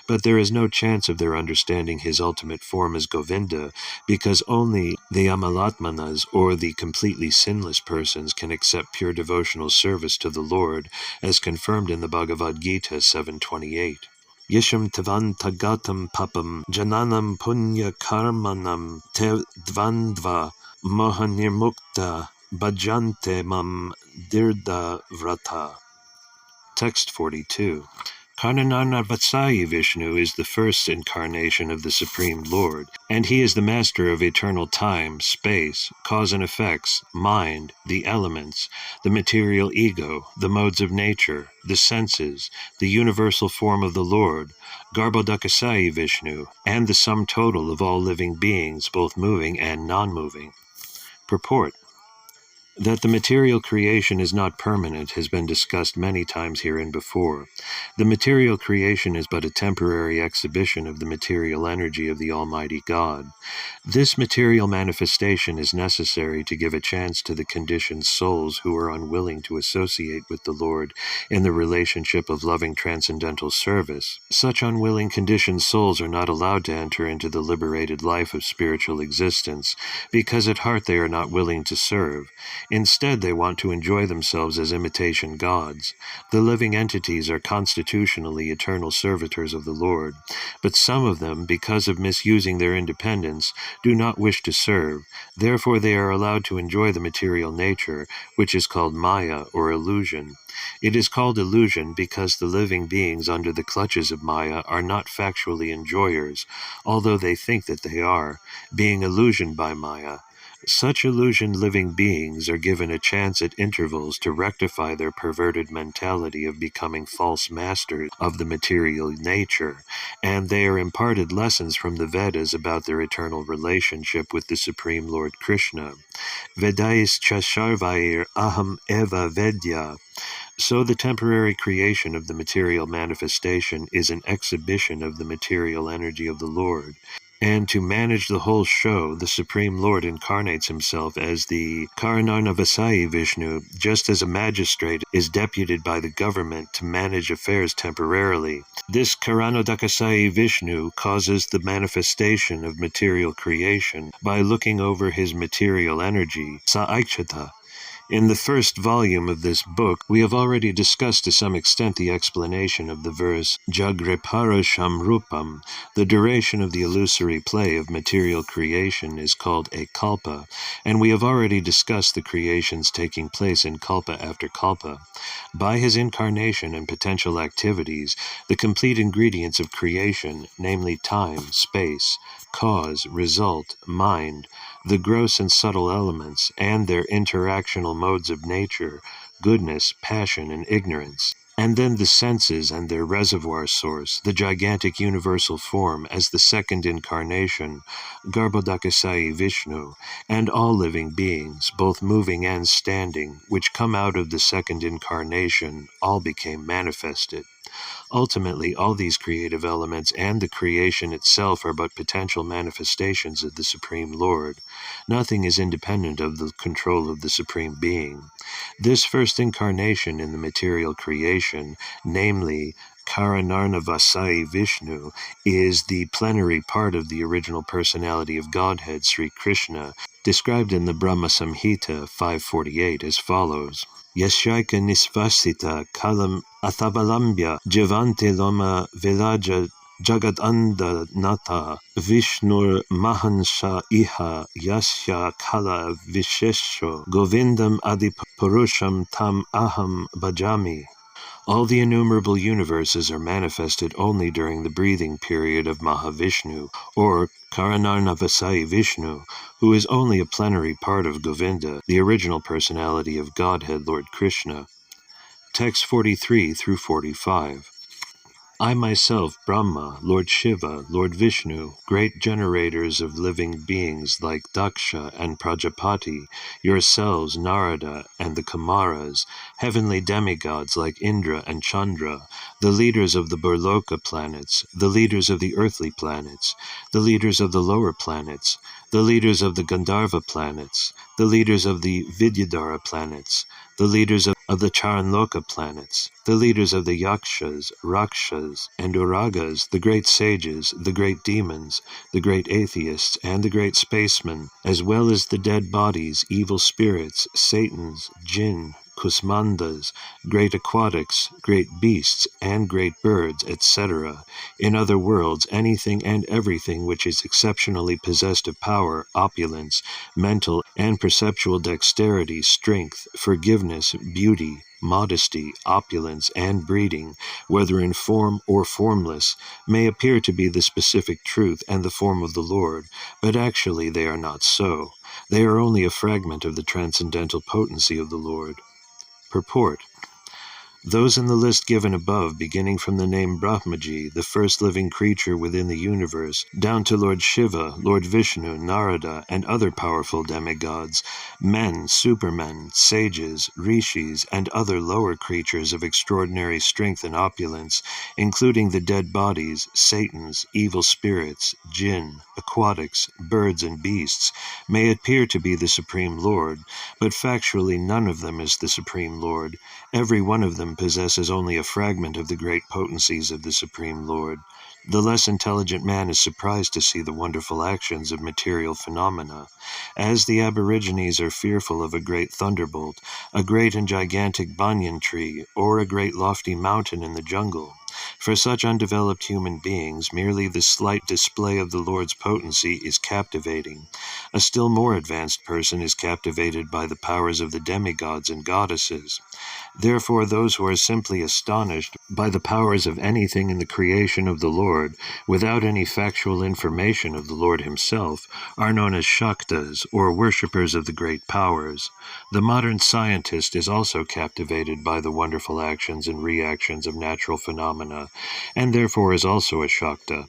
but there is no chance of their understanding his ultimate form as Govinda, because only the Amalatmanas, or the completely sinless persons, can accept pure devotional service to the Lord, as confirmed in the Bhagavad Gita 7.28. Yesham tavan tagatam papam jananam punya karmanam te dvandva mohanirmukta bhajante mam dirda vrata. Text 42. Karnanarvatsayi Vishnu is the first incarnation of the Supreme Lord, and he is the master of eternal time, space, cause and effects, mind, the elements, the material ego, the modes of nature, the senses, the universal form of the Lord, Garbhodakasayi Vishnu, and the sum total of all living beings, both moving and non-moving. Purport. That the material creation is not permanent has been discussed many times herein before. The material creation is but a temporary exhibition of the material energy of the Almighty God. This material manifestation is necessary to give a chance to the conditioned souls who are unwilling to associate with the Lord in the relationship of loving transcendental service. Such unwilling conditioned souls are not allowed to enter into the liberated life of spiritual existence, because at heart they are not willing to serve. Instead, they want to enjoy themselves as imitation gods. The living entities are constitutionally eternal servitors of the Lord, but some of them, because of misusing their independence, do not wish to serve. Therefore they are allowed to enjoy the material nature, which is called Maya, or illusion. It is called illusion because the living beings under the clutches of Maya are not factually enjoyers, although they think that they are, being illusioned by Maya. Such illusioned living beings are given a chance at intervals to rectify their perverted mentality of becoming false masters of the material nature, and they are imparted lessons from the Vedas about their eternal relationship with the Supreme Lord Krishna. Vedais cha sarvair aham eva vedya. So the temporary creation of the material manifestation is an exhibition of the material energy of the Lord. And to manage the whole show, the Supreme Lord incarnates himself as the Karanarnavasayi Vishnu, just as a magistrate is deputed by the government to manage affairs temporarily. This Karanodakasayi Vishnu causes the manifestation of material creation by looking over his material energy, Saikshata. In the first volume of this book, we have already discussed to some extent the explanation of the verse Jagreparosham Rupam. The duration of the illusory play of material creation is called a kalpa, and we have already discussed the creations taking place in kalpa after kalpa. By his incarnation and potential activities, the complete ingredients of creation, namely time, space, cause, result, mind, the gross and subtle elements, and their interactional modes of nature, goodness, passion, and ignorance, and then the senses and their reservoir source, the gigantic universal form as the second incarnation, Garbhodakasayi Vishnu, and all living beings, both moving and standing, which come out of the second incarnation, all became manifested. Ultimately, all these creative elements and the creation itself are but potential manifestations of the Supreme Lord. Nothing is independent of the control of the Supreme Being. This first incarnation in the material creation, namely Karanarnavasayi Vishnu, is the plenary part of the original personality of Godhead, Sri Krishna, described in the Brahma Samhita 548 as follows. Yashaika nisvasita kalam athavalambya javante loma vilaja jagadanda nata vishnur mahansha iha yasya kala vishesho govindam adipurusham tam aham bhajami. All the innumerable universes are manifested only during the breathing period of Mahavishnu, or Karanarnavasayi Vishnu, who is only a plenary part of Govinda, the original personality of Godhead Lord Krishna. Text 43 through 45. I myself, Brahma, Lord Shiva, Lord Vishnu, great generators of living beings like Daksha and Prajapati, yourselves, Narada, and the Kamaras, heavenly demigods like Indra and Chandra, the leaders of the Burloka planets, the leaders of the earthly planets, the leaders of the lower planets, the leaders of the Gandharva planets, the leaders of the Vidyadhara planets, the leaders of the Charanloka planets, the leaders of the Yakshas, Rakshas, and Uragas, the great sages, the great demons, the great atheists, and the great spacemen, as well as the dead bodies, evil spirits, Satans, jinn, kusmandas, great aquatics, great beasts, and great birds, etc. In other worlds, anything and everything which is exceptionally possessed of power, opulence, mental and perceptual dexterity, strength, forgiveness, beauty, modesty, opulence, and breeding, whether in form or formless, may appear to be the specific truth and the form of the Lord, but actually they are not so. They are only a fragment of the transcendental potency of the Lord. Purport. Those in the list given above, beginning from the name Brahmaji, the first living creature within the universe, down to Lord Shiva, Lord Vishnu, Narada, and other powerful demigods, men, supermen, sages, rishis, and other lower creatures of extraordinary strength and opulence, including the dead bodies, satans, evil spirits, jinn, aquatics, birds, and beasts, may appear to be the Supreme Lord, but factually none of them is the Supreme Lord. Every one of them possesses only a fragment of the great potencies of the Supreme Lord. The less intelligent man is surprised to see the wonderful actions of material phenomena. As the aborigines are fearful of a great thunderbolt, a great and gigantic banyan tree, or a great lofty mountain in the jungle. For such undeveloped human beings, merely the slight display of the Lord's potency is captivating. A still more advanced person is captivated by the powers of the demigods and goddesses. Therefore, those who are simply astonished by the powers of anything in the creation of the Lord, without any factual information of the Lord himself, are known as Shaktas, or worshippers of the great powers. The modern scientist is also captivated by the wonderful actions and reactions of natural phenomena, and therefore is also a Shakta.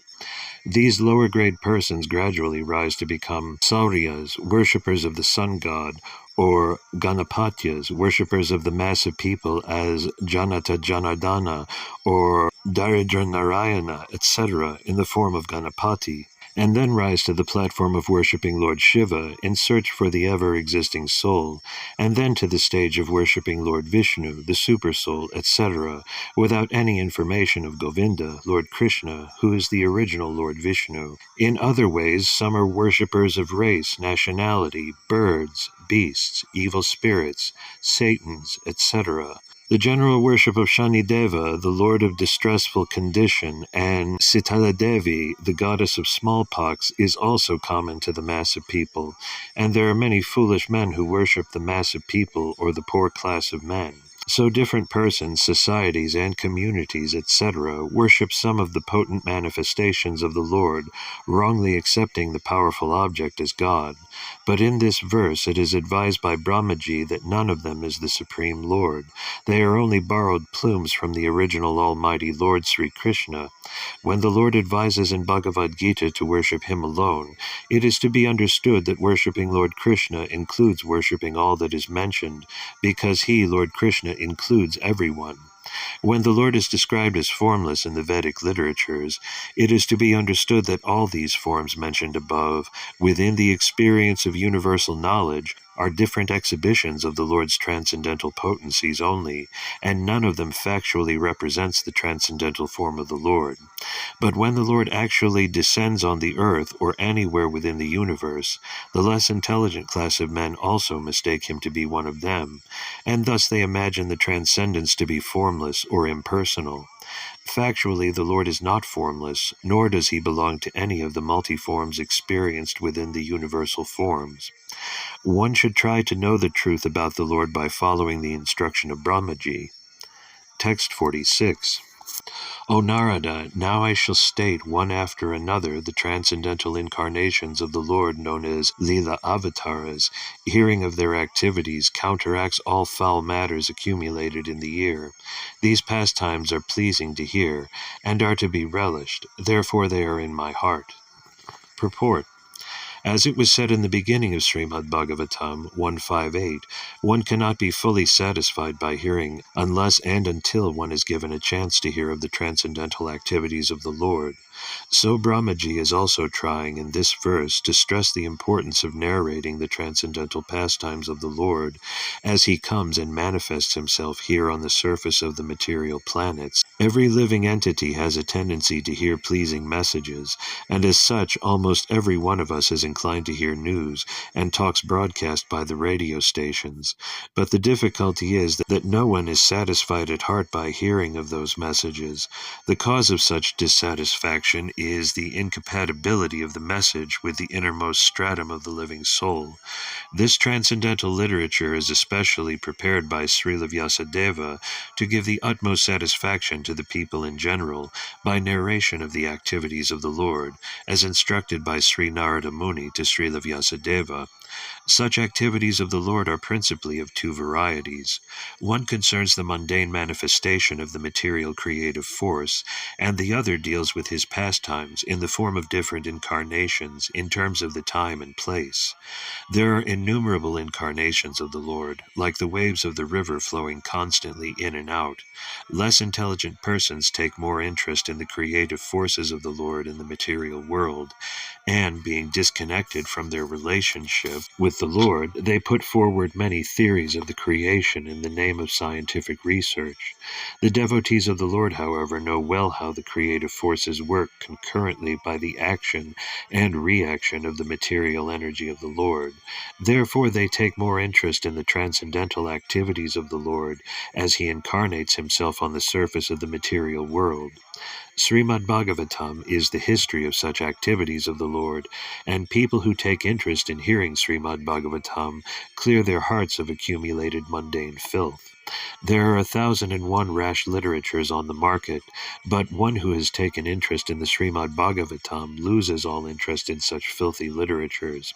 These lower-grade persons gradually rise to become Sauryas, worshippers of the sun god, or Ganapatyas, worshippers of the mass of people as Janata Janardana, or Daridra Narayana, etc., in the form of Ganapati, and then rise to the platform of worshipping Lord Shiva in search for the ever-existing soul, and then to the stage of worshipping Lord Vishnu, the Supersoul, etc., without any information of Govinda, Lord Krishna, who is the original Lord Vishnu. In other ways, some are worshippers of race, nationality, birds, beasts, evil spirits, satans, etc. The general worship of Shanideva, the lord of distressful condition, and Sitaladevi, the goddess of smallpox, is also common to the mass of people, and there are many foolish men who worship the mass of people or the poor class of men. So different persons, societies, and communities, etc., worship some of the potent manifestations of the Lord, wrongly accepting the powerful object as God. But in this verse it is advised by Brahmaji that none of them is the Supreme Lord. They are only borrowed plumes from the original Almighty Lord Sri Krishna. When the Lord advises in Bhagavad Gita to worship him alone, it is to be understood that worshipping Lord Krishna includes worshipping all that is mentioned, because he, Lord Krishna, includes everyone. When the Lord is described as formless in the Vedic literatures, it is to be understood that all these forms mentioned above, within the experience of universal knowledge, are different exhibitions of the Lord's transcendental potencies only, and none of them factually represents the transcendental form of the Lord. But when the Lord actually descends on the earth or anywhere within the universe, the less intelligent class of men also mistake him to be one of them, and thus they imagine the transcendence to be formless or impersonal. Factually, the Lord is not formless, nor does he belong to any of the multi-forms experienced within the universal forms. One should try to know the truth about the Lord by following the instruction of Brahmaji. Text 46. O Narada, now I shall state one after another the transcendental incarnations of the Lord known as Lila Avataras. Hearing of their activities counteracts all foul matters accumulated in the ear. These pastimes are pleasing to hear, and are to be relished, therefore they are in my heart. Purport. As it was said in the beginning of Srimad Bhagavatam 158, one cannot be fully satisfied by hearing unless and until one is given a chance to hear of the transcendental activities of the Lord. So Brahmaji is also trying in this verse to stress the importance of narrating the transcendental pastimes of the Lord as he comes and manifests himself here on the surface of the material planets. Every living entity has a tendency to hear pleasing messages, and as such almost every one of us is inclined inclined to hear news and talks broadcast by the radio stations. But the difficulty is that no one is satisfied at heart by hearing of those messages. The cause of such dissatisfaction is the incompatibility of the message with the innermost stratum of the living soul. This transcendental literature is especially prepared by Srila Vyasadeva to give the utmost satisfaction to the people in general by narration of the activities of the Lord, as instructed by Sri Narada Muni to Srila Vyasadeva. Such activities of the Lord are principally of two varieties. One concerns the mundane manifestation of the material creative force, and the other deals with his pastimes in the form of different incarnations in terms of the time and place. There are innumerable incarnations of the Lord, like the waves of the river flowing constantly in and out. Less intelligent persons take more interest in the creative forces of the Lord in the material world, and being disconnected from their relationship with the Lord, they put forward many theories of the creation in the name of scientific research. The devotees of the Lord, however, know well how the creative forces work concurrently by the action and reaction of the material energy of the Lord. Therefore, they take more interest in the transcendental activities of the Lord as he incarnates himself on the surface of the material world. Srimad Bhagavatam is the history of such activities of the Lord, and people who take interest in hearing Srimad Bhagavatam clear their hearts of accumulated mundane filth. There are 1,001 rash literatures on the market, but one who has taken interest in the Srimad Bhagavatam loses all interest in such filthy literatures.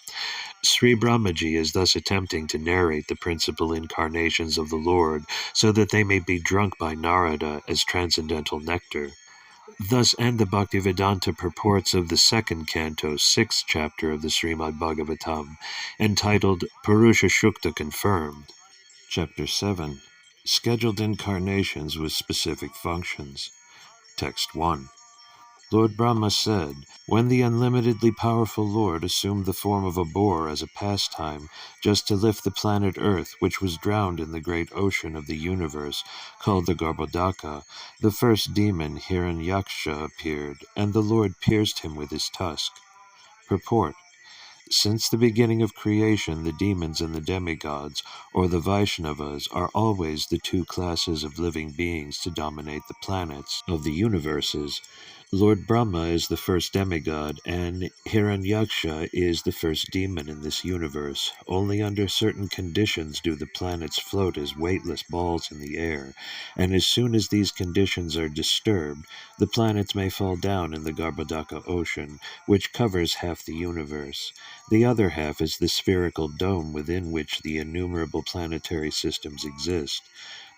Sri Brahmaji is thus attempting to narrate the principal incarnations of the Lord so that they may be drunk by Narada as transcendental nectar. Thus end the Bhaktivedanta purports of the second canto, 6th chapter of the Srimad Bhagavatam, entitled Purusha Shukta Confirmed. Chapter 7. Scheduled Incarnations with Specific Functions. Text 1. Lord Brahma said, when the unlimitedly powerful Lord assumed the form of a boar as a pastime, just to lift the planet Earth, which was drowned in the great ocean of the universe, called the Garbhodaka, the first demon, Hiranyaksha, appeared, and the Lord pierced him with his tusk. Purport. Since the beginning of creation, the demons and the demigods, or the Vaishnavas, are always the two classes of living beings to dominate the planets of the universes. Lord Brahma is the first demigod, and Hiranyaksha is the first demon in this universe. Only under certain conditions do the planets float as weightless balls in the air, and as soon as these conditions are disturbed, the planets may fall down in the Garbhodaka ocean, which covers half the universe. The other half is the spherical dome within which the innumerable planetary systems exist.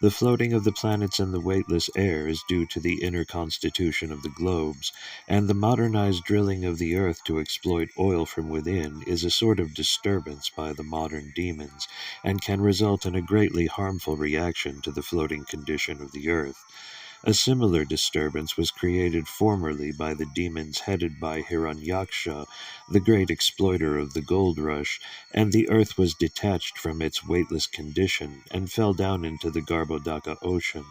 The floating of the planets in the weightless air is due to the inner constitution of the globes, and the modernized drilling of the earth to exploit oil from within is a sort of disturbance by the modern demons, and can result in a greatly harmful reaction to the floating condition of the earth. A similar disturbance was created formerly by the demons headed by Hiranyaksha, the great exploiter of the gold rush, and the earth was detached from its weightless condition and fell down into the Garbhodaka ocean.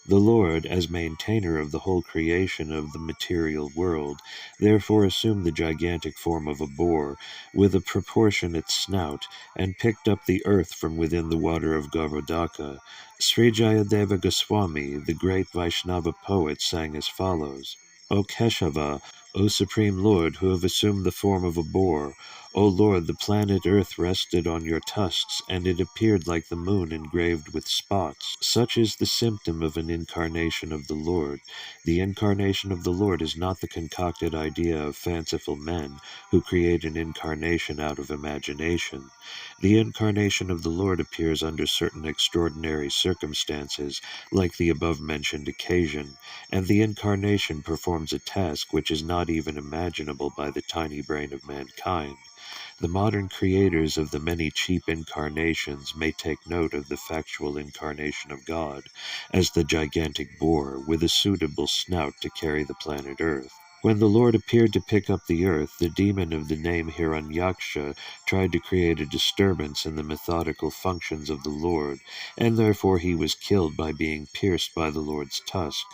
The Lord, as maintainer of the whole creation of the material world, therefore assumed the gigantic form of a boar, with a proportionate snout, and picked up the earth from within the water of Garbhodaka. Sri Jayadeva Goswami, the great Vaishnava poet, sang as follows: O Keshava, O Supreme Lord, who have assumed the form of a boar, O Lord, the planet Earth rested on your tusks, and it appeared like the moon engraved with spots. Such is the symptom of an incarnation of the Lord. The incarnation of the Lord is not the concocted idea of fanciful men who create an incarnation out of imagination. The incarnation of the Lord appears under certain extraordinary circumstances, like the above-mentioned occasion, and the incarnation performs a task which is not even imaginable by the tiny brain of mankind. The modern creators of the many cheap incarnations may take note of the factual incarnation of God as the gigantic boar with a suitable snout to carry the planet Earth. When the Lord appeared to pick up the earth, the demon of the name Hiranyaksha tried to create a disturbance in the methodical functions of the Lord, and therefore he was killed by being pierced by the Lord's tusk.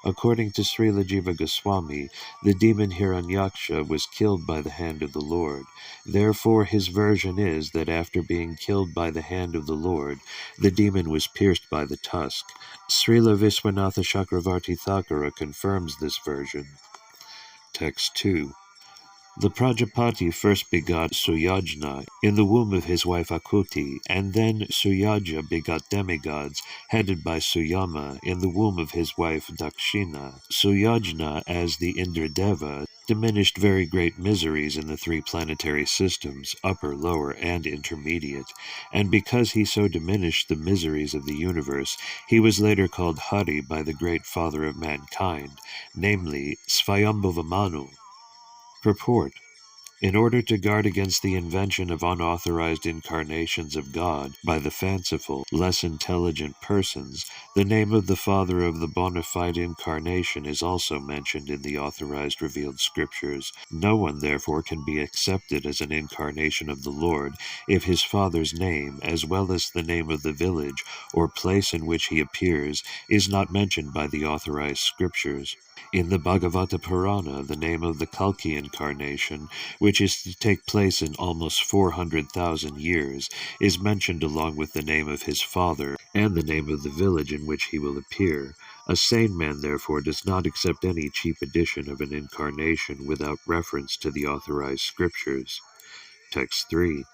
According to Srila Jiva Goswami, the demon Hiranyaksha was killed by the hand of the Lord. Therefore his version is that after being killed by the hand of the Lord, the demon was pierced by the tusk. Srila Viswanatha Chakravarti Thakura confirms this version. Text 2. The Prajapati first begot Suyajna in the womb of his wife Akuti, and then Suyaja begot demigods, headed by Suyama, in the womb of his wife Dakshina. Suyajna, as the Indradeva, diminished very great miseries in the three planetary systems, upper, lower, and intermediate, and because he so diminished the miseries of the universe, he was later called Hari by the great father of mankind, namely Svayambhava. Purport: in order to guard against the invention of unauthorized incarnations of God by the fanciful, less intelligent persons, the name of the father of the bona fide incarnation is also mentioned in the authorized revealed scriptures. No one, therefore, can be accepted as an incarnation of the Lord if his father's name, as well as the name of the village or place in which he appears, is not mentioned by the authorized scriptures. In the Bhagavata Purana, the name of the Kalki incarnation, which is to take place in almost 400,000 years, is mentioned along with the name of his father and the name of the village in which he will appear. A sane man, therefore, does not accept any cheap edition of an incarnation without reference to the authorized scriptures. Text 3.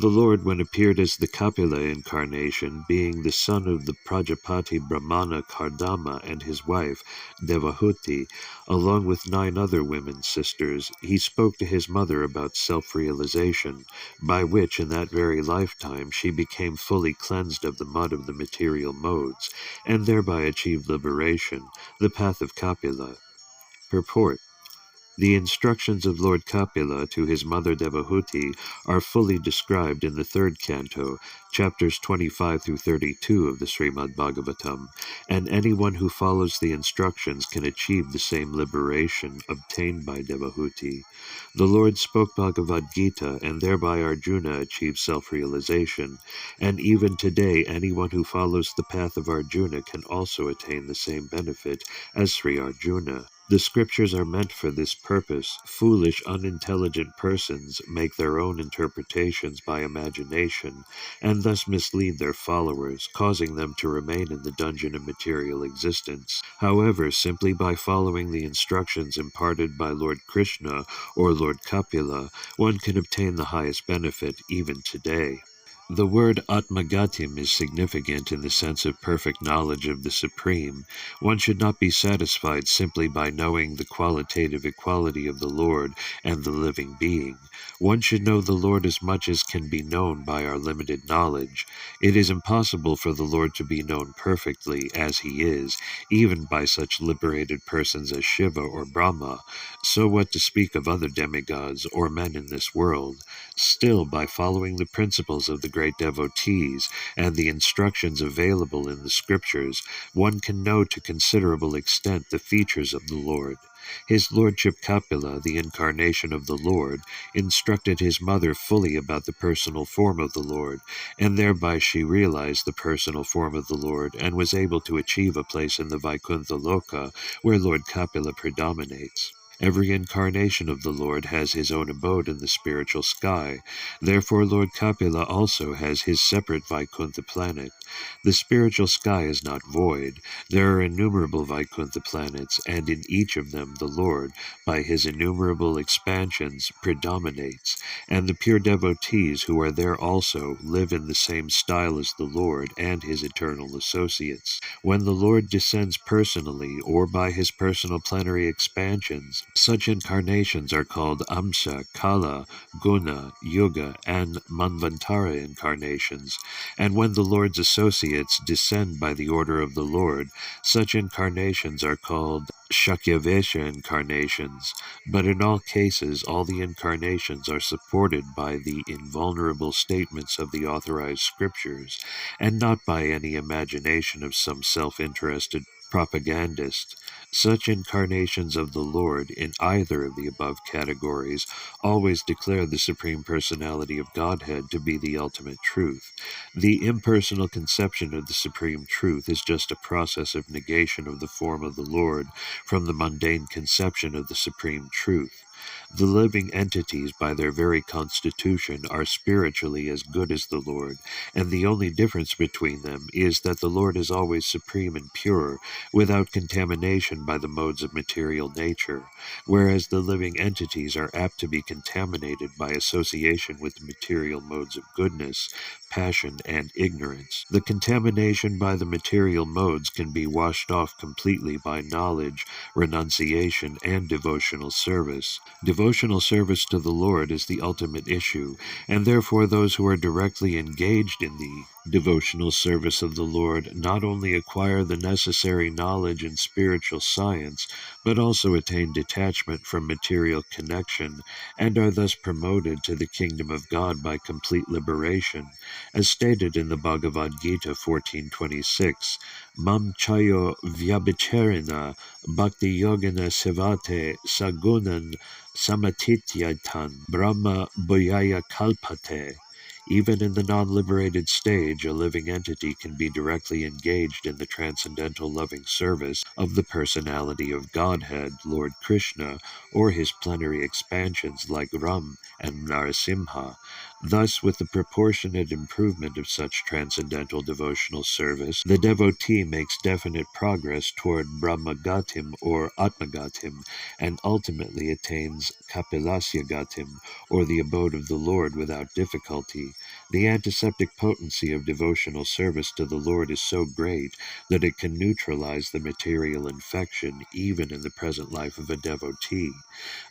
The Lord, when appeared as the Kapila incarnation, being the son of the Prajapati Brahmana Kardama and his wife, Devahuti, along with 9 other women sisters, he spoke to his mother about self-realization, by which in that very lifetime she became fully cleansed of the mud of the material modes, and thereby achieved liberation, the path of Kapila. Purport: the instructions of Lord Kapila to his mother Devahuti are fully described in the 3rd canto, chapters 25 through 32 of the Srimad Bhagavatam, and anyone who follows the instructions can achieve the same liberation obtained by Devahuti. The Lord spoke Bhagavad Gita, and thereby Arjuna achieved self-realization, and even today anyone who follows the path of Arjuna can also attain the same benefit as Sri Arjuna. The scriptures are meant for this purpose. Foolish, unintelligent persons make their own interpretations by imagination, and thus mislead their followers, causing them to remain in the dungeon of material existence. However, simply by following the instructions imparted by Lord Krishna or Lord Kapila, one can obtain the highest benefit even today. The word Atmagatim is significant in the sense of perfect knowledge of the Supreme. One should not be satisfied simply by knowing the qualitative equality of the Lord and the living being. One should know the Lord as much as can be known by our limited knowledge. It is impossible for the Lord to be known perfectly as he is, even by such liberated persons as Shiva or Brahma. So what to speak of other demigods or men in this world? Still, by following the principles of the great devotees and the instructions available in the scriptures, one can know to considerable extent the features of the Lord. His Lordship Kapila, the incarnation of the Lord, instructed his mother fully about the personal form of the Lord, and thereby she realized the personal form of the Lord and was able to achieve a place in the Vaikuntha Loka, where Lord Kapila predominates. Every incarnation of the Lord has his own abode in the spiritual sky. Therefore Lord Kapila also has his separate Vaikuntha planet. The spiritual sky is not void. There are innumerable Vaikuntha planets, and in each of them the Lord, by his innumerable expansions, predominates, and the pure devotees who are there also live in the same style as the Lord and his eternal associates. When the Lord descends personally or by his personal plenary expansions, such incarnations are called Amsa, Kala, Guna, Yuga, and Manvantara incarnations, and when the Lord's associates descend by the order of the Lord, such incarnations are called Shakyavesha incarnations, but in all cases all the incarnations are supported by the invulnerable statements of the authorized scriptures, and not by any imagination of some self-interested propagandist. Such incarnations of the Lord in either of the above categories always declare the Supreme Personality of Godhead to be the ultimate truth. The impersonal conception of the Supreme Truth is just a process of negation of the form of the Lord from the mundane conception of the Supreme Truth. The living entities, by their very constitution, are spiritually as good as the Lord, and the only difference between them is that the Lord is always supreme and pure, without contamination by the modes of material nature, whereas the living entities are apt to be contaminated by association with the material modes of goodness, passion, and ignorance. The contamination by the material modes can be washed off completely by knowledge, renunciation, and devotional service. Devotional service to the Lord is the ultimate issue, and therefore those who are directly engaged in the devotional service of the Lord not only acquire the necessary knowledge in spiritual science, but also attain detachment from material connection, and are thus promoted to the kingdom of God by complete liberation. As stated in the Bhagavad Gita 14.26, Mam chayo vyabhicherina bhakti yogina sevate sagunan samatityaitan brahma bhuyaya kalpate. Even in the non-liberated stage, a living entity can be directly engaged in the transcendental loving service of the personality of Godhead, Lord Krishna, or his plenary expansions like Ram and Narasimha. Thus, with the proportionate improvement of such transcendental devotional service, the devotee makes definite progress toward Brahmagatim or Atmagatim, and ultimately attains Kapilasyagatim, or the abode of the Lord without difficulty. The antiseptic potency of devotional service to the Lord is so great that it can neutralize the material infection even in the present life of a devotee.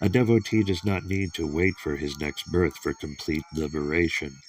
A devotee does not need to wait for his next birth for complete liberation.